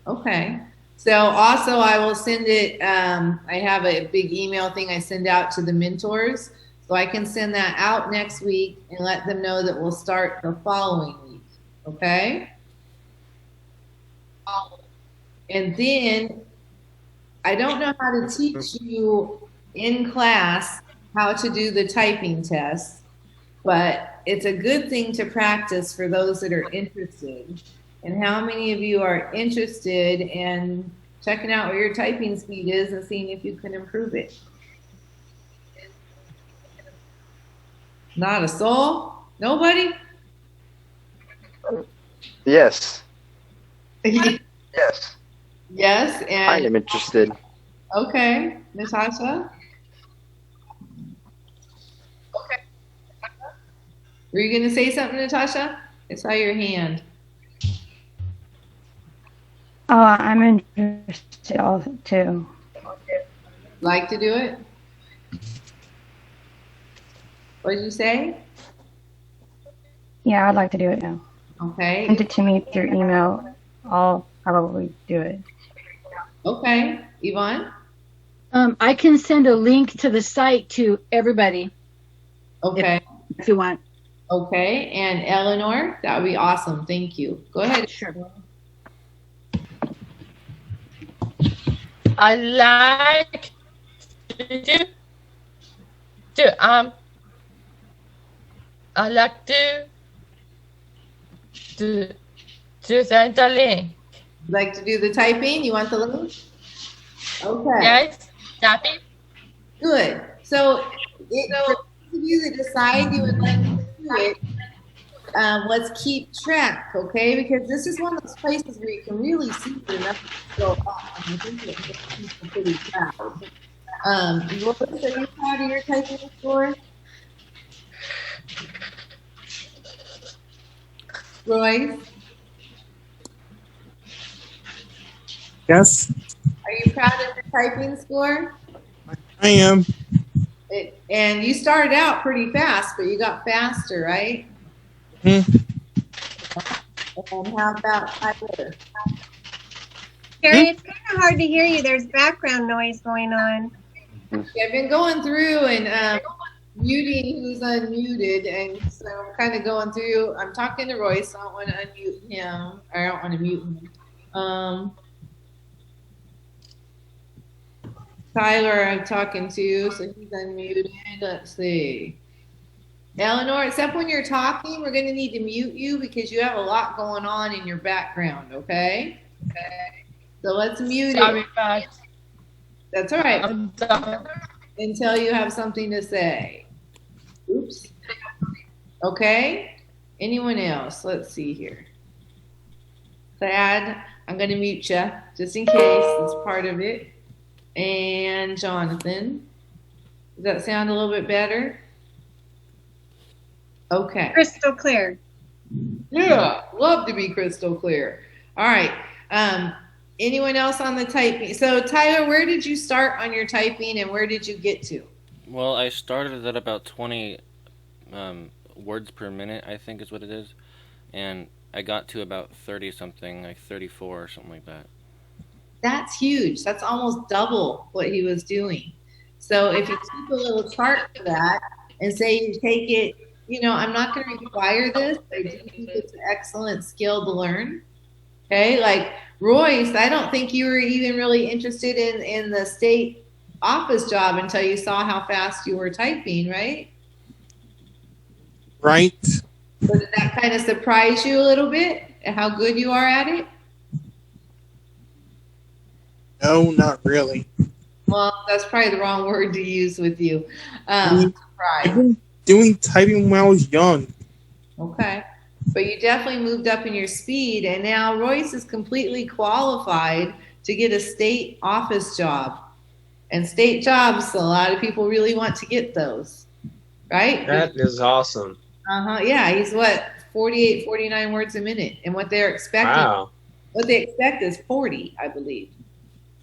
Okay. So also I will send it, I have a big email thing I send out to the mentors. So I can send that out next week and let them know that we'll start the following week. Okay? And then I don't know how to teach you in class how to do the typing test, but it's a good thing to practice for those that are interested. And how many of you are interested in checking out what your typing speed is and seeing if you can improve it? Not a soul? Nobody? Yes. Yes. Yes, and I am interested. okay, Natasha. Okay. Were you going to say something, Natasha? I saw your hand. Oh, I'm interested also too. Like to do it? What did you say? Yeah, I'd like to do it now. Okay. Send it to me through email. I'll probably do it. Okay. Yvonne? I can send a link to the site to everybody. Okay. If you want. Okay. And Eleanor? That would be awesome. Thank you. Go ahead. Sure. I like I like to send the link. Like to do the typing? You want the link? Okay. Yes, typing. Good. So, for those of you that decide you would like to do it, let's keep track, okay? Because this is one of those places where you can really see the numbers go up. I think it makes people pretty proud. Lois, are you proud of your typing score? Royce, Yes, are you proud of your typing score? I am. And you started out pretty fast, but you got faster, right? Hmm. And how about Tyler? Carrie, it's kind of hard to hear you. There's background noise going on. Yeah, I've been going through and muting who's unmuted, and so I'm kind of going through. I'm talking to Royce, so I don't want to unmute him. Or I don't want to mute him. Tyler, I'm talking to, so he's unmuted. Let's see. Eleanor, except when you're talking, we're going to need to mute you because you have a lot going on in your background, okay? Okay. So let's mute Sorry, it. but That's all right. I'm sorry. Until you have something to say. Oops. Okay. Anyone else? Let's see here. Thad, I'm going to mute you just in case. It's part of it. And Jonathan. Does that sound a little bit better? Okay. Crystal clear. Yeah, love to be crystal clear. All right. Anyone else on the typing? So Tyler, where did you start on your typing and where did you get to? Well, I started at about 20 words per minute, I think is what it is. And I got to about 30 something, like 34 or something like that. That's huge. That's almost double what he was doing. So if you keep a little chart for that and say you take it, I'm not going to require this. I do think it's an excellent skill to learn. Okay, like Royce, I don't think you were even really interested in the state office job until you saw how fast you were typing, right? right? So did that kind of surprise you a little bit at how good you are at it? No, not really. Well, that's probably the wrong word to use with you. I've Surprise. been doing typing when I was young. Okay. But you definitely moved up in your speed, and now Royce is completely qualified to get a state office job. And state jobs, a lot of people really want to get those, right? That is awesome. Yeah, he's what, 48, 49 words a minute. And what they're expecting, Wow. what they expect is 40, I believe.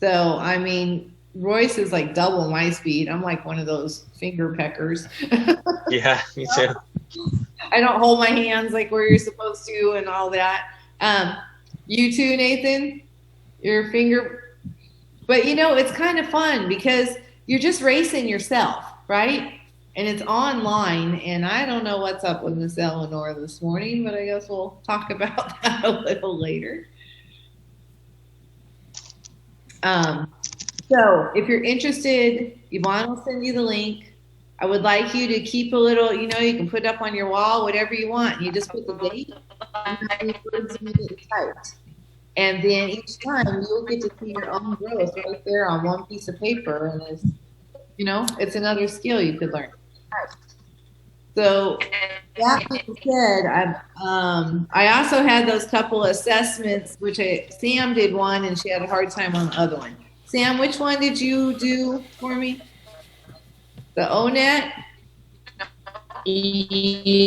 So, I mean, Royce is like double my speed. I'm like one of those finger peckers. Yeah, me too. I don't hold my hands like where you're supposed to and all that. You too, Nathan? Your finger. But you know, it's kind of fun because you're just racing yourself, right? And it's online, and I don't know what's up with Miss Eleanor this morning, but I guess we'll talk about that a little later. So if you're interested, Yvonne will send you the link. I would like you to keep a little, you know, you can put up on your wall, whatever you want. You just put the date and how many words you need typed. And then each time you'll get to see your own growth right there on one piece of paper. And it's, you know, it's another skill you could learn. So that being said, I also had those couple assessments, which Sam did one and she had a hard time on the other one. Sam, which one did you do for me? The ONET?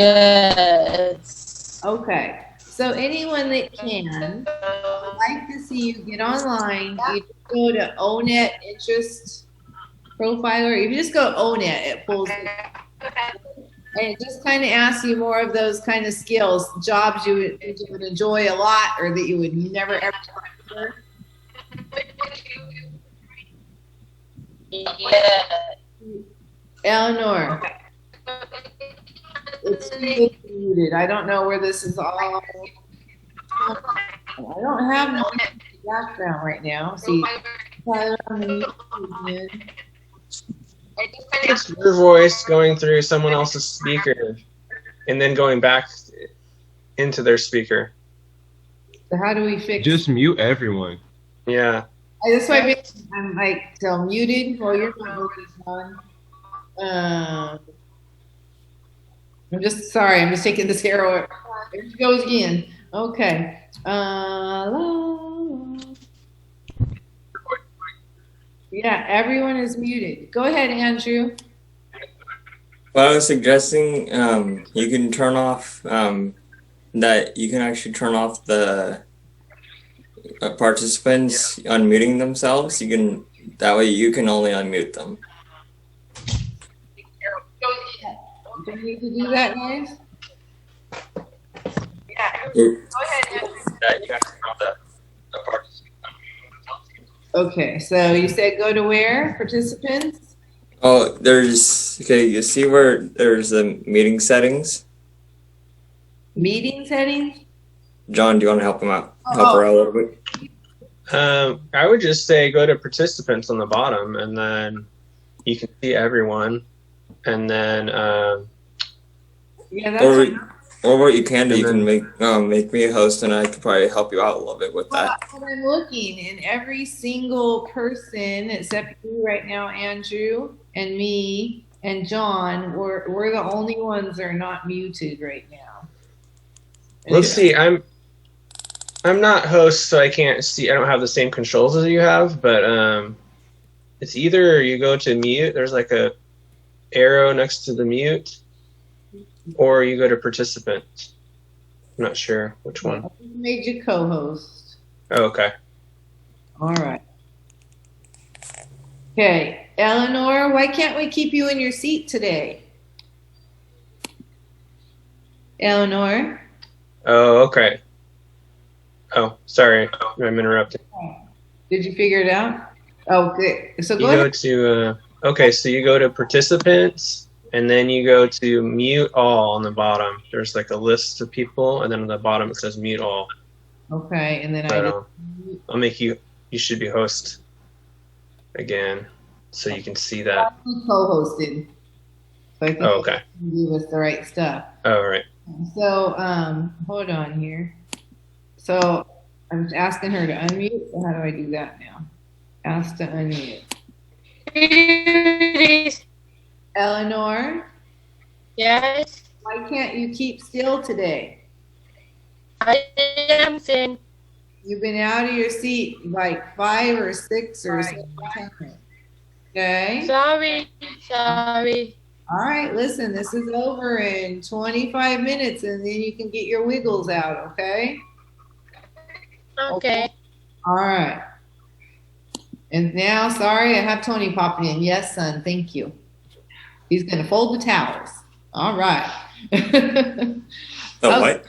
Yes. Okay. So anyone that can, I'd like to see you get online. You just go to ONET Interest Profiler. If you just go ONET, it pulls it. And it just kind of asks you more of those kind of skills, jobs you would enjoy a lot or that you would never ever consider. Yeah. Eleanor, it's muted. I don't know where this is all. I don't have no background right now. See, It's your voice going through someone else's speaker and then going back into their speaker. So how do we fix? Just mute everyone. Yeah. That's why I'm like still muted. Well, your voice is on. I'm just sorry. I'm just taking this arrow. There she goes again. Okay. Yeah, everyone is muted. Go ahead, Andrew. Well, I was suggesting you can turn off that you can actually turn off the participants unmuting themselves. You can that way you can only unmute them. Do you need to do that, guys? Yeah. Go ahead, Andrew. You have to turn off the participants. Okay, so you said go to where? Participants? Oh, there's okay. You see where there's the meeting settings. Meeting settings? John, do you want to help him out? Help her out a little bit. I would just say go to participants on the bottom, and then you can see everyone, and then yeah, that's or what you can do, you can make me a host, and I could probably help you out a little bit with that. Well, I'm looking, and every single person except you right now, Andrew, and me, and John, we're the only ones that are not muted right now. let's see. I'm not host, so I can't see. I don't have the same controls as you have, but it's either you go to mute. There's like a arrow next to the mute. Or you go to participant. I'm not sure which one. I made you co-host. Oh, okay. All right. Okay, Eleanor, why can't we keep you in your seat today? Eleanor? Oh, okay. Oh, sorry. I'm interrupting. Did you figure it out? Oh, good. So You go go ahead. to, okay, so you go to participants, and then you go to mute all on the bottom. There's like a list of people, and then on the bottom it says mute all. Okay, and then But, I'll make you should be host again, so you can see that. co-hosted. So I think Oh, okay. you give us the right stuff. All right. So, hold on here. So I'm asking her to unmute. So how do I do that now? Ask to unmute. Eleanor? Yes? Why can't you keep still today? I am saying. You've been out of your seat like 5 or 6 or 7 times. Okay? Sorry. All right, listen, this is over in 25 minutes and then you can get your wiggles out, okay? Okay. All right. And now, sorry, I have Tony popping in. Yes, son, thank you. He's going to fold the towels. All right. What?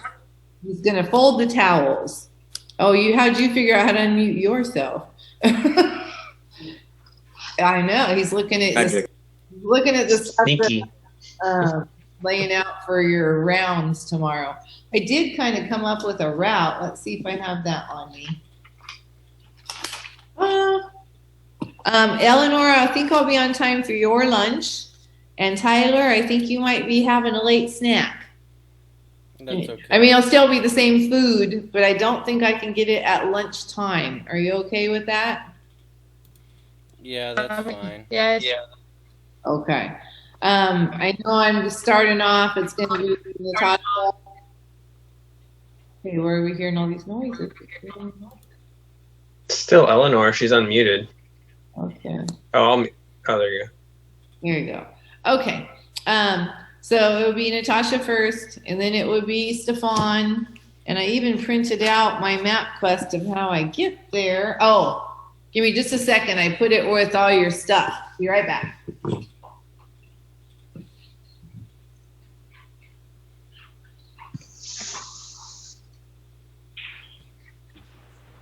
He's going to fold the towels. Oh, how'd you figure out how to unmute yourself? I know, he's looking at this. Looking at the stuff Sneaky. laying out for your rounds tomorrow. I did kind of come up with a route. Let's see if I have that on me. Eleanor, I think I'll be on time for your lunch. And Tyler, I think you might be having a late snack. That's okay. I mean, it'll still be the same food, but I don't think I can get it at lunchtime. Are you okay with that? Yeah, that's fine. Yes. Yeah. Okay. I know I'm just starting off. It's going to be Natasha. Okay, where are we hearing all these noises? Still Eleanor. She's unmuted. Okay. Oh, there you go. Here you go. Okay. So it would be Natasha first, and then it would be Stefan. And I even printed out my map quest of how I get there. Oh, give me just a second. I put it with all your stuff. Be right back.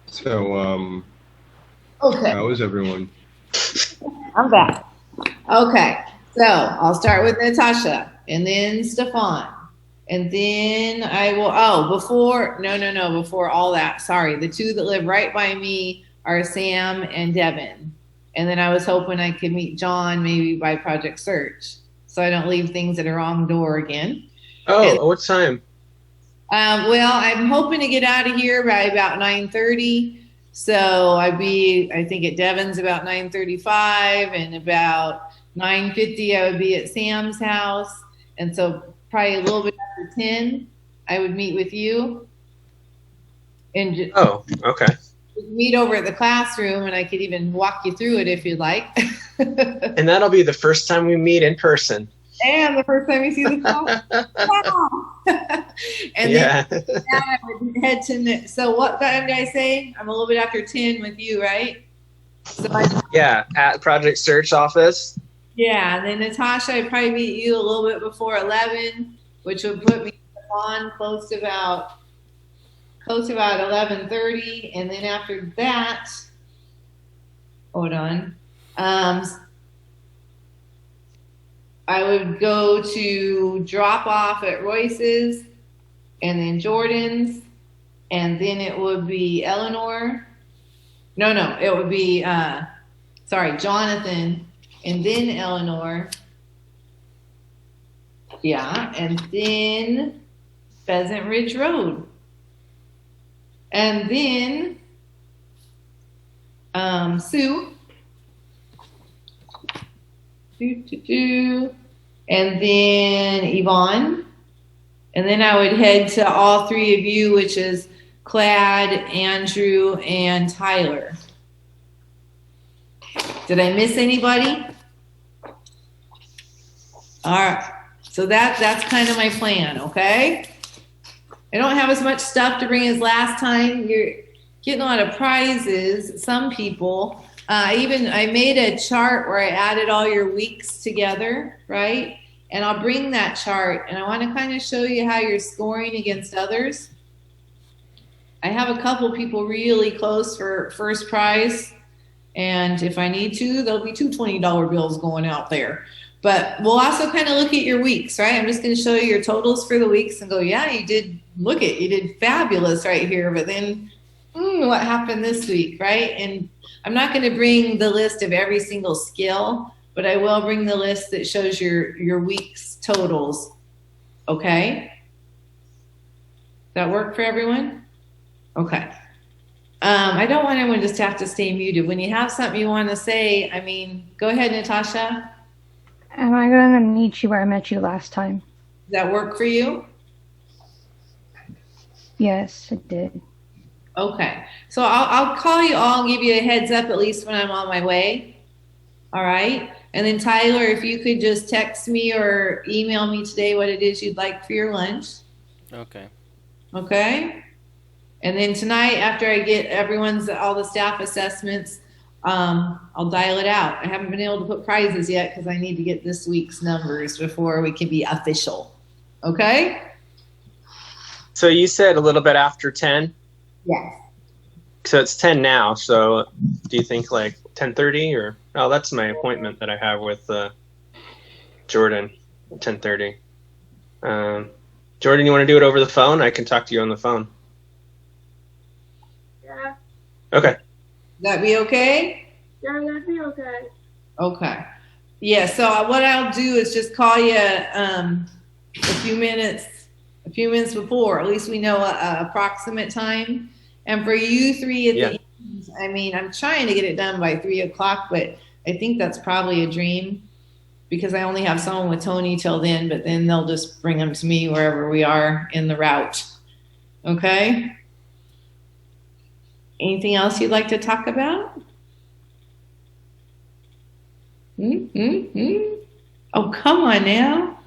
So, Okay. how is everyone? I'm back. Okay. So I'll start with Natasha and then Stefan. And then I will, before all that, sorry. The two that live right by me are Sam and Devin. And then I was hoping I could meet John maybe by Project Search so I don't leave things at a wrong door again. Oh, what time? Well, I'm hoping to get out of here by about 9:30. So I'd be, I think at Devin's about 9:35 and about 9:50 I would be at Sam's house. And so probably a little bit after 10, I would meet with you. And just okay. meet over at the classroom and I could even walk you through it if you'd like. And that'll be the first time we meet in person. And the first time you see the class. Wow. And then I would head to, so what time did I say? I'm a little bit after 10 with you, right? So Yeah, at Project Search office. yeah, and then Natasha, I'd probably meet you a little bit before 11, which would put me on close to about 11:30, and then after that, hold on, I would go to drop off at Royce's, and then Jordan's, and then it would be Eleanor. No, it would be Jonathan, and then Eleanor. Yeah, and then Pheasant Ridge Road. And then Sue. And then Yvonne. And then I would head to all three of you, which is Clad, Andrew, and Tyler. Did I miss anybody? All right. So that's kind of my plan, okay? I don't have as much stuff to bring as last time. You're getting a lot of prizes, some people. I made a chart where I added all your weeks together, right? And I'll bring that chart, and I want to kind of show you how you're scoring against others. I have a couple people really close for first prize, and if I need to, there'll be two $20 bills going out there. But we'll also kind of look at your weeks, right? I'm just going to show you your totals for the weeks and go, yeah, you did fabulous right here, but then what happened this week, right? And I'm not going to bring the list of every single skill, but I will bring the list that shows your week's totals. Okay? That work for everyone? Okay. I don't want anyone just to have to stay muted. When you have something you want to say, I mean, go ahead, Natasha. Am I going to meet you where I met you last time? Does that work for you? Yes, it did. Okay. So I'll call you all and give you a heads up at least when I'm on my way. All right. And then Tyler, if you could just text me or email me today what it is you'd like for your lunch. Okay. Okay. And then tonight, after I get all the staff assessments, I'll dial it out. I haven't been able to put prizes yet because I need to get this week's numbers before we can be official. Okay? So you said a little bit after 10? Yes. So it's 10 now. So do you think like 10:30 or? Oh, that's my appointment that I have with Jordan, 10:30. Jordan, you want to do it over the phone? I can talk to you on the phone. Yeah. Okay. That be okay? Yeah, that'd be okay. Okay. Yeah, so what I'll do is just call you a few minutes before. At least we know a approximate time. And for you three at the end, I mean, I'm trying to get it done by 3 o'clock, but I think that's probably a dream because I only have someone with Tony till then, but then they'll just bring them to me wherever we are in the route. Okay? Anything else you'd like to talk about? Oh, come on now.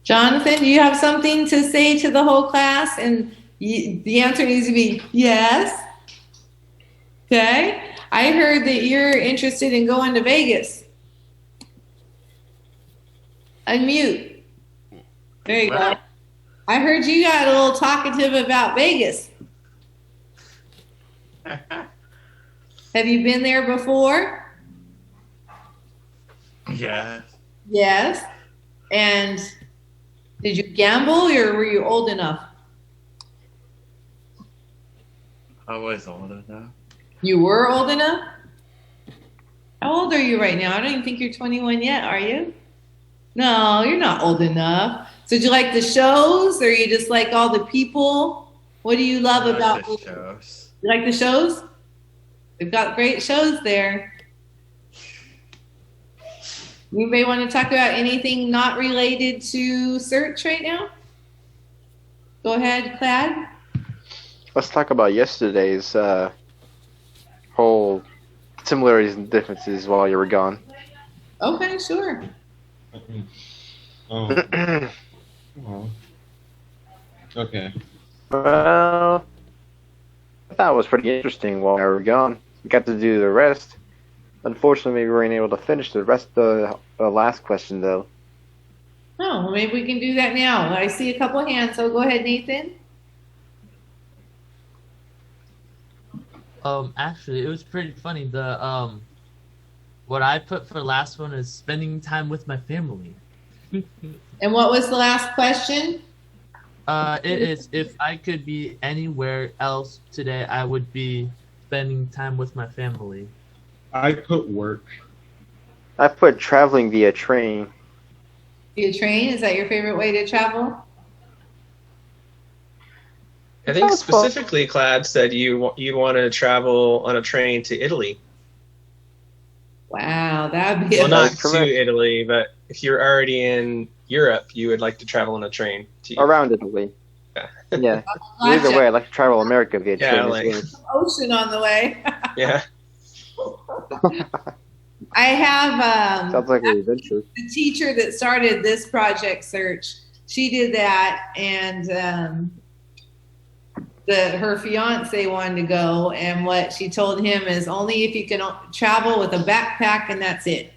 Jonathan, do you have something to say to the whole class? And the answer needs to be yes. Okay. I heard that you're interested in going to Vegas. Unmute. There you go. I heard you got a little talkative about Vegas. Have you been there before? Yeah. Yes. And did you gamble or were you old enough? I was old enough. You were old enough? How old are you right now? I don't even think you're 21 yet, are you? No, you're not old enough. So do you like the shows or you just like all the people? What do you love about the shows? You like the shows? They've got great shows there. Anybody want to talk about anything not related to search right now? Go ahead, Clad. Let's talk about yesterday's whole similarities and differences while you were gone. Okay, sure. Oh. Okay. Well, I thought it was pretty interesting while we were gone. We got to do the rest. Unfortunately, we weren't able to finish the rest of the last question, though. Oh, well, maybe we can do that now. I see a couple hands, so go ahead, Nathan. Actually, it was pretty funny. The what I put for the last one is spending time with my family. And what was the last question? It is if I could be anywhere else today, I would be spending time with my family. I put work. I put traveling via train. Via train? Is that your favorite way to travel? I think specifically, Clad said you want to travel on a train to Italy. Wow, that'd be Well, not to Italy, but if you're already in Europe, you would like to travel on a train to Around Italy. Yeah. Either way, I'd like to travel America via train. Yeah, as like- well. Ocean on the way. Yeah. I have Sounds like an adventure. the teacher that started this project search. She did that, and her fiance wanted to go, and what she told him is only if you can travel with a backpack, and that's it.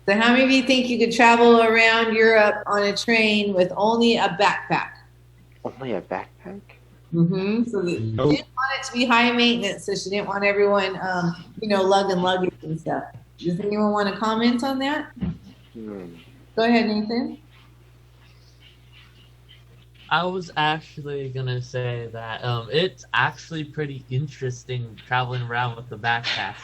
So how many of you think you could travel around Europe on a train with only a backpack? Only a backpack? Mm-hmm. So she didn't want it to be high maintenance, so she didn't want everyone, lugging luggage and stuff. Does anyone want to comment on that? Go ahead, Nathan. I was actually gonna say that it's actually pretty interesting traveling around with the backpack.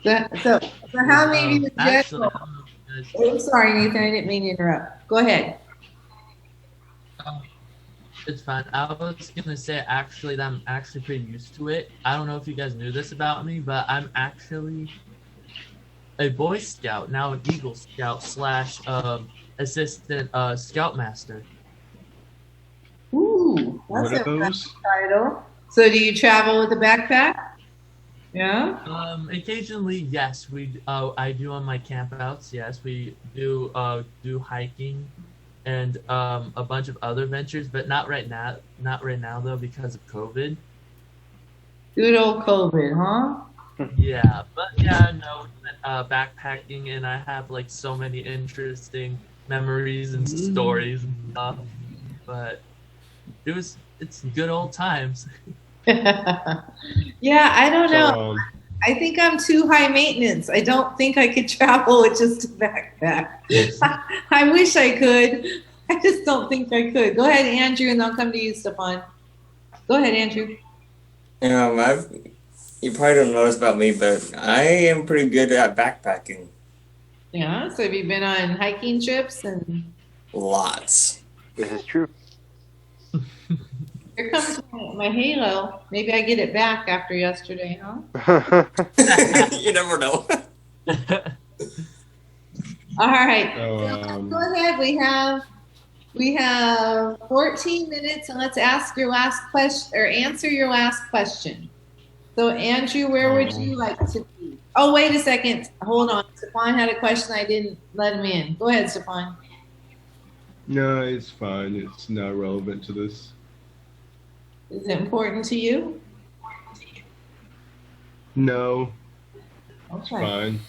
So how many was Actually, general? I'm sorry, Nathan. I didn't mean to interrupt. Go ahead. it's fine. I was gonna say actually that I'm actually pretty used to it. I don't know if you guys knew this about me, but I'm actually a Boy Scout, now an Eagle Scout slash assistant Scoutmaster. Ooh, What that's are a those? nice title. So do you travel with a backpack? Yeah. Occasionally, yes, I do on my campouts. Yes, we do do hiking and a bunch of other ventures, but not right now. Not right now though, because of COVID. Good old COVID, huh? Yeah, but yeah, no, backpacking, and I have like so many interesting memories and stories and stuff. But it's good old times. Yeah, I don't know. So, I think I'm too high maintenance. I don't think I could travel with just a backpack. I wish I could. I just don't think I could. Go ahead, Andrew, and I'll come to you, Stefan. Go ahead, Andrew. You probably don't know this about me, but I am pretty good at backpacking. Yeah, so have you been on hiking trips? And Lots. This is true. here comes my halo. Maybe I get it back after yesterday, huh? You never know. All right. So, Go ahead. We have 14 minutes, and let's ask your last question or answer your last question. So, Andrew, where would you like to be? Oh, wait a second. Hold on. Stefan had a question. I didn't let him in. Go ahead, Stefan. no, it's fine. It's not relevant to this. Is it important to you? No, it's Okay. fine.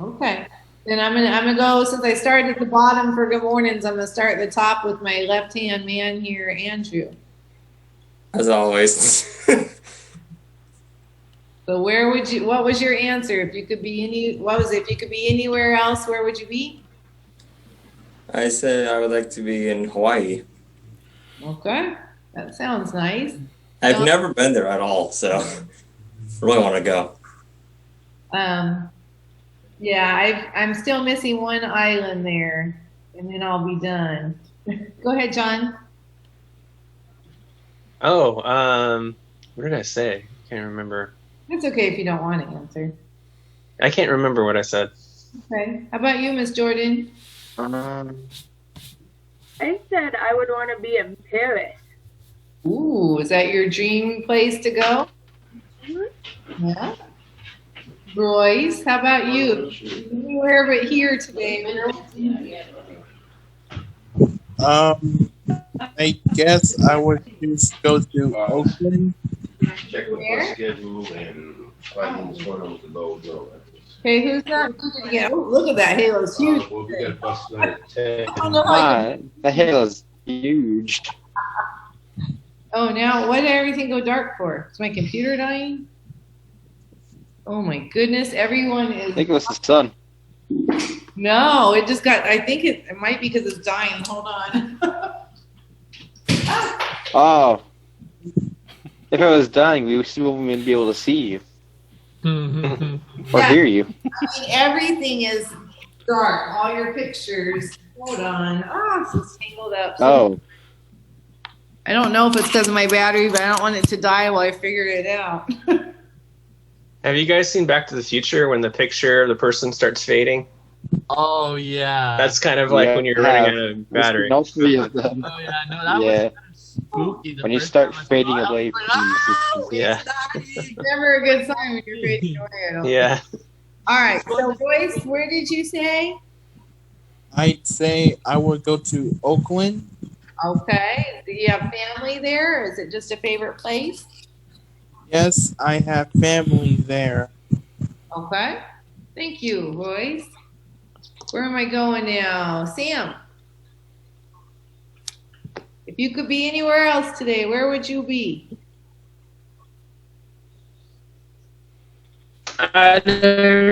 Okay. Then I'm gonna go, since I started at the bottom for good mornings, I'm gonna start at the top with my left-hand man here, Andrew. As always. So what was your answer? If you could be if you could be anywhere else, where would you be? I said I would like to be in Hawaii. Okay. That sounds nice. I've never been there at all, so really want to go. Yeah, I'm still missing one island there, and then I'll be done. Go ahead, John. Oh, what did I say? Can't remember. It's okay if you don't want to answer. I can't remember what I said. Okay. How about you, Miss Jordan? I said I would want to be in Paris. Ooh, is that your dream place to go? Yeah. Royce, how about you? Anywhere but here today. I guess I would just go to Oakland. Check with my schedule and find what's going on with the load though. Okay, who's not good again? Oh, look at that halo's huge. Well, we got a bus tonight at 10. I don't know how you- The halo's huge. Oh, now why did everything go dark for? Is my computer dying? Oh my goodness, everyone I is. think it was the sun. No, it just got. I think it might be because it's dying. Hold on. Oh. If it was dying, we would still wouldn't be able to see you. Or Yeah. hear you. I mean, everything is dark. All your pictures. Hold on. Ah, it's tangled up. Oh. I don't know if it's because of my battery, but I don't want it to die while I figure it out. Have you guys seen Back to the Future when the picture of the person starts fading? Oh yeah. That's kind of like when you're running out of battery. All three of them. Oh yeah, no, that Yeah. was spooky. The When you first start time I fading saw it, away from Yeah. It's never a good sign when you're fading away. I don't think. Yeah. All right. So, Royce, where did you say? I'd say I would go to Oakland. Okay. Do you have family there, or is it just a favorite place? Yes, I have family there. Okay. Thank you, Royce. Where am I going now? Sam. If you could be anywhere else today, where would you be? I don't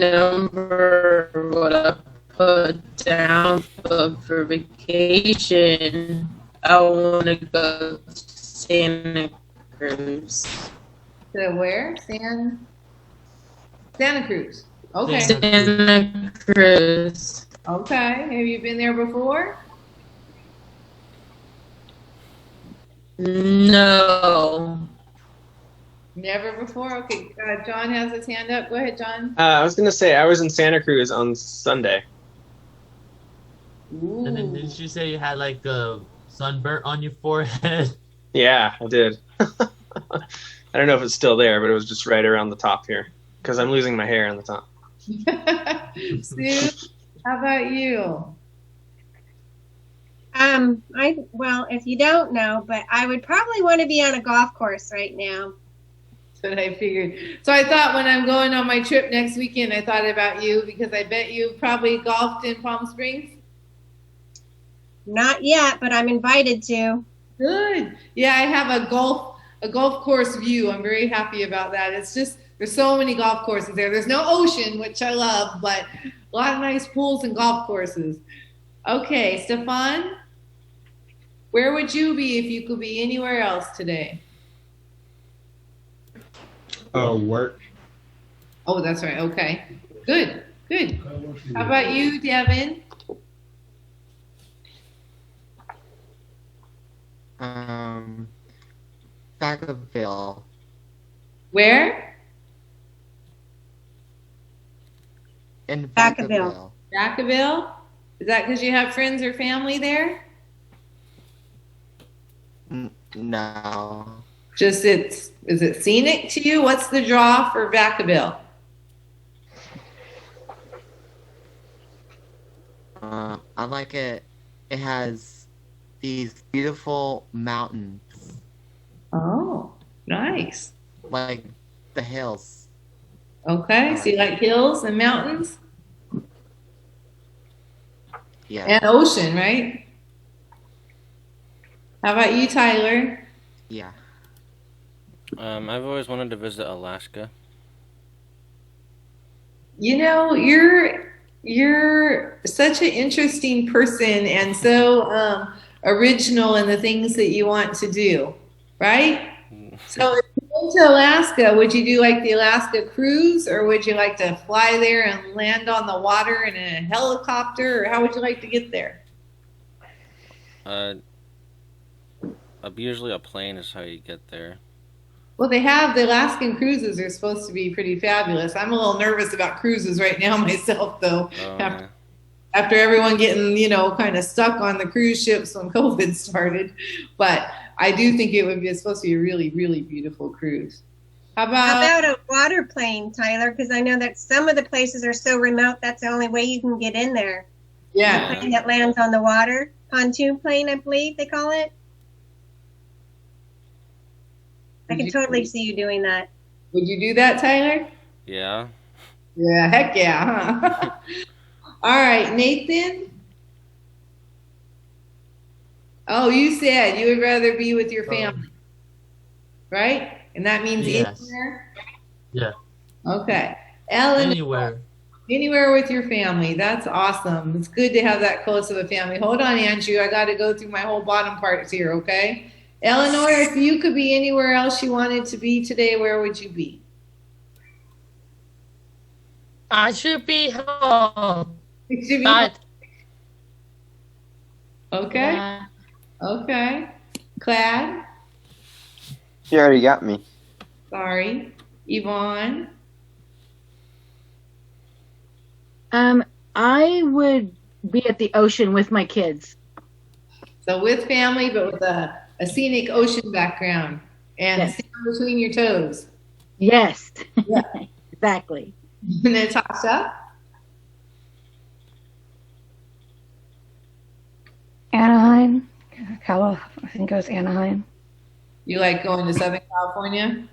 remember what I put down, but for vacation, I want to go to Santa Cruz. To where? San? Santa Cruz. Okay. Santa Cruz. Okay. Have you been there before? No. Never before? Okay. John has his hand up. Go ahead, John. I was gonna say I was in Santa Cruz on Sunday. Ooh. And then didn't you say you had like a sunburn on your forehead? Yeah, I did. I don't know if it's still there, but it was just right around the top here because I'm losing my hair on the top. Sue, how about you? Well, if you don't know, but I would probably want to be on a golf course right now. That's what I figured. So I thought when I'm going on my trip next weekend, I thought about you because I bet you probably golfed in Palm Springs. Not yet, but I'm invited to. Good. Yeah, I have a golf course view. I'm very happy about that. It's just there's so many golf courses there. There's no ocean, which I love, but a lot of nice pools and golf courses. Okay, Stefan, where would you be if you could be anywhere else today? Work. Oh, that's right. Okay. Good. Good. How about you, Devin? Vacaville. Where? In Vacaville. Vacaville? Is that because you have friends or family there? No. Just is it scenic to you? What's the draw for Vacaville? I like it. It has these beautiful mountains. Oh, nice. Like the hills. Okay, so you like hills and mountains? Yeah. And ocean, right? How about you, Tyler? Yeah. I've always wanted to visit Alaska. You know, you're such an interesting person and so original in the things that you want to do, right? So if you go to Alaska, would you do like the Alaska cruise, or would you like to fly there and land on the water in a helicopter, or how would you like to get there? Usually a plane is how you get there. Well, they have the Alaskan cruises are supposed to be pretty fabulous. I'm a little nervous about cruises right now myself, though. After everyone getting, kind of stuck on the cruise ships when COVID started. But I do think it would be supposed to be a really, really beautiful cruise. How about a water plane, Tyler? Because I know that some of the places are so remote, that's the only way you can get in there. Yeah. A plane that lands on the water. Pontoon plane, I believe they call it. I can totally see you doing that. Would you do that, Tyler? Yeah. Yeah, heck yeah, huh? All right, Nathan? Oh, you said you would rather be with your family, right? And that means Yes. anywhere? Yeah. Okay. Ellen? Anywhere. Anywhere with your family. That's awesome. It's good to have that close of a family. Hold on, Andrew. I got to go through my whole bottom parts here, okay? Eleanor, if you could be anywhere else you wanted to be today, where would you be? I should be home. You should be But Okay. yeah, Okay. Clad? You already got me. Sorry. Yvonne? I would be at the ocean with my kids. So with family, but with a scenic ocean background and Yes. sand between your toes. Yes. Yeah. Exactly. Natasha? Anaheim. I think it was Anaheim. You like going to Southern California?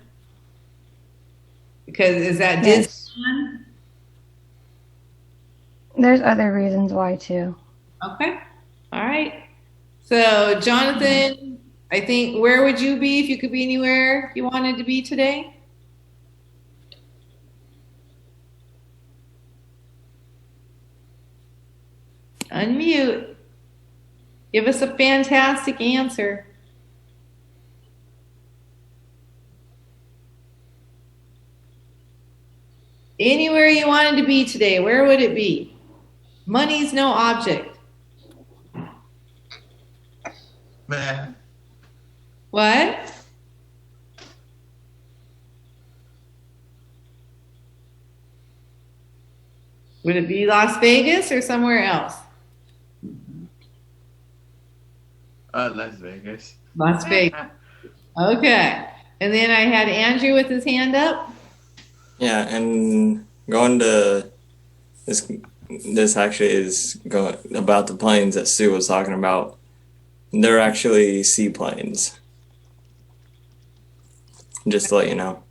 Because is that Yes. Disneyland? There's other reasons why too. Okay. All right. So, Jonathan, I think, where would you be if you could be anywhere you wanted to be today? Unmute. Give us a fantastic answer. Anywhere you wanted to be today, where would it be? Money's no object. Man. What? Would it be Las Vegas or somewhere else? Las Vegas. Las Vegas. Okay. And then I had Andrew with his hand up. Yeah, and going to this actually is going about the planes that Sue was talking about. They're actually seaplanes. Just to let you know.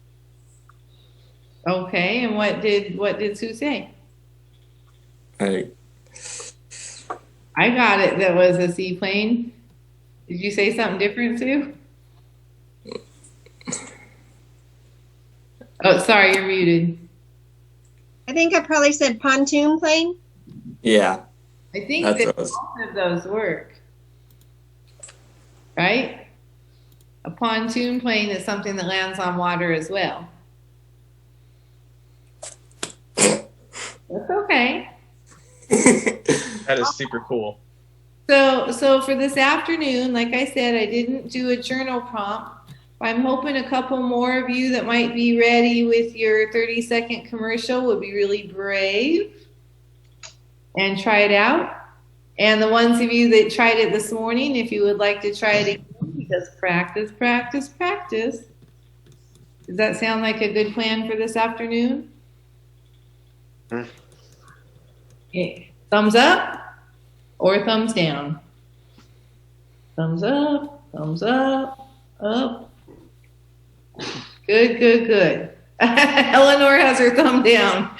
Okay, and what did Sue say? Right. I got it. That was a seaplane. Did you say something different, Sue? Oh, sorry, you're muted. I think I probably said pontoon plane. Yeah. I think That's that us. both of those work. Right? A pontoon plane is something that lands on water as well. That's okay. That is super cool. So for this afternoon, like I said, I didn't do a journal prompt. I'm hoping a couple more of you that might be ready with your 30-second commercial would be really brave and try it out. And the ones of you that tried it this morning, if you would like to try it again, because practice, practice, practice. Does that sound like a good plan for this afternoon? Okay. Thumbs up or thumbs down? Thumbs up, up. Good, good, good. Eleanor has her thumb down.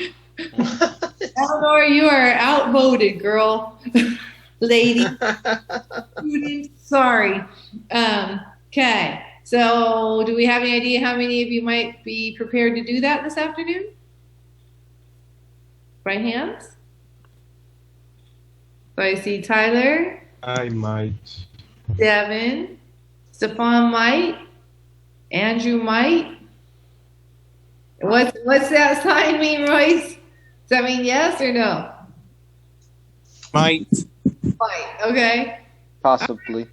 Eleanor, you are outvoted, girl. Lady. Sorry. Okay. So do we have any idea how many of you might be prepared to do that this afternoon? By hands? So I see Tyler, I might. Devin, Stefan might, Andrew might. What's that sign mean, Royce? Does that mean yes or no? Might. Might. Okay. Possibly.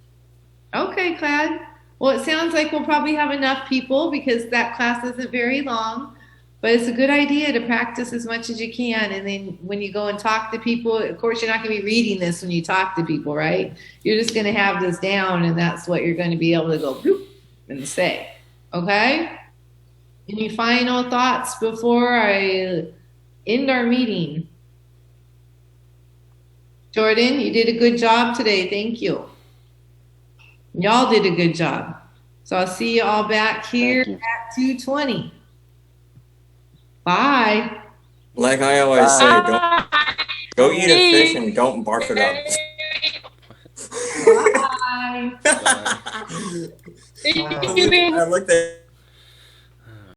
Okay, Clad. Well, it sounds like we'll probably have enough people because that class isn't very long. But it's a good idea to practice as much as you can. And then when you go and talk to people, of course, you're not going to be reading this when you talk to people, right? You're just going to have this down, and that's what you're going to be able to go bloop and say. Okay? Any final thoughts before I end our meeting? Jordan, you did a good job today. Thank you. Y'all did a good job. So I'll see you all back here at 2:20. Bye. Like I always say, go eat a fish and don't bark it up. Bye. I looked at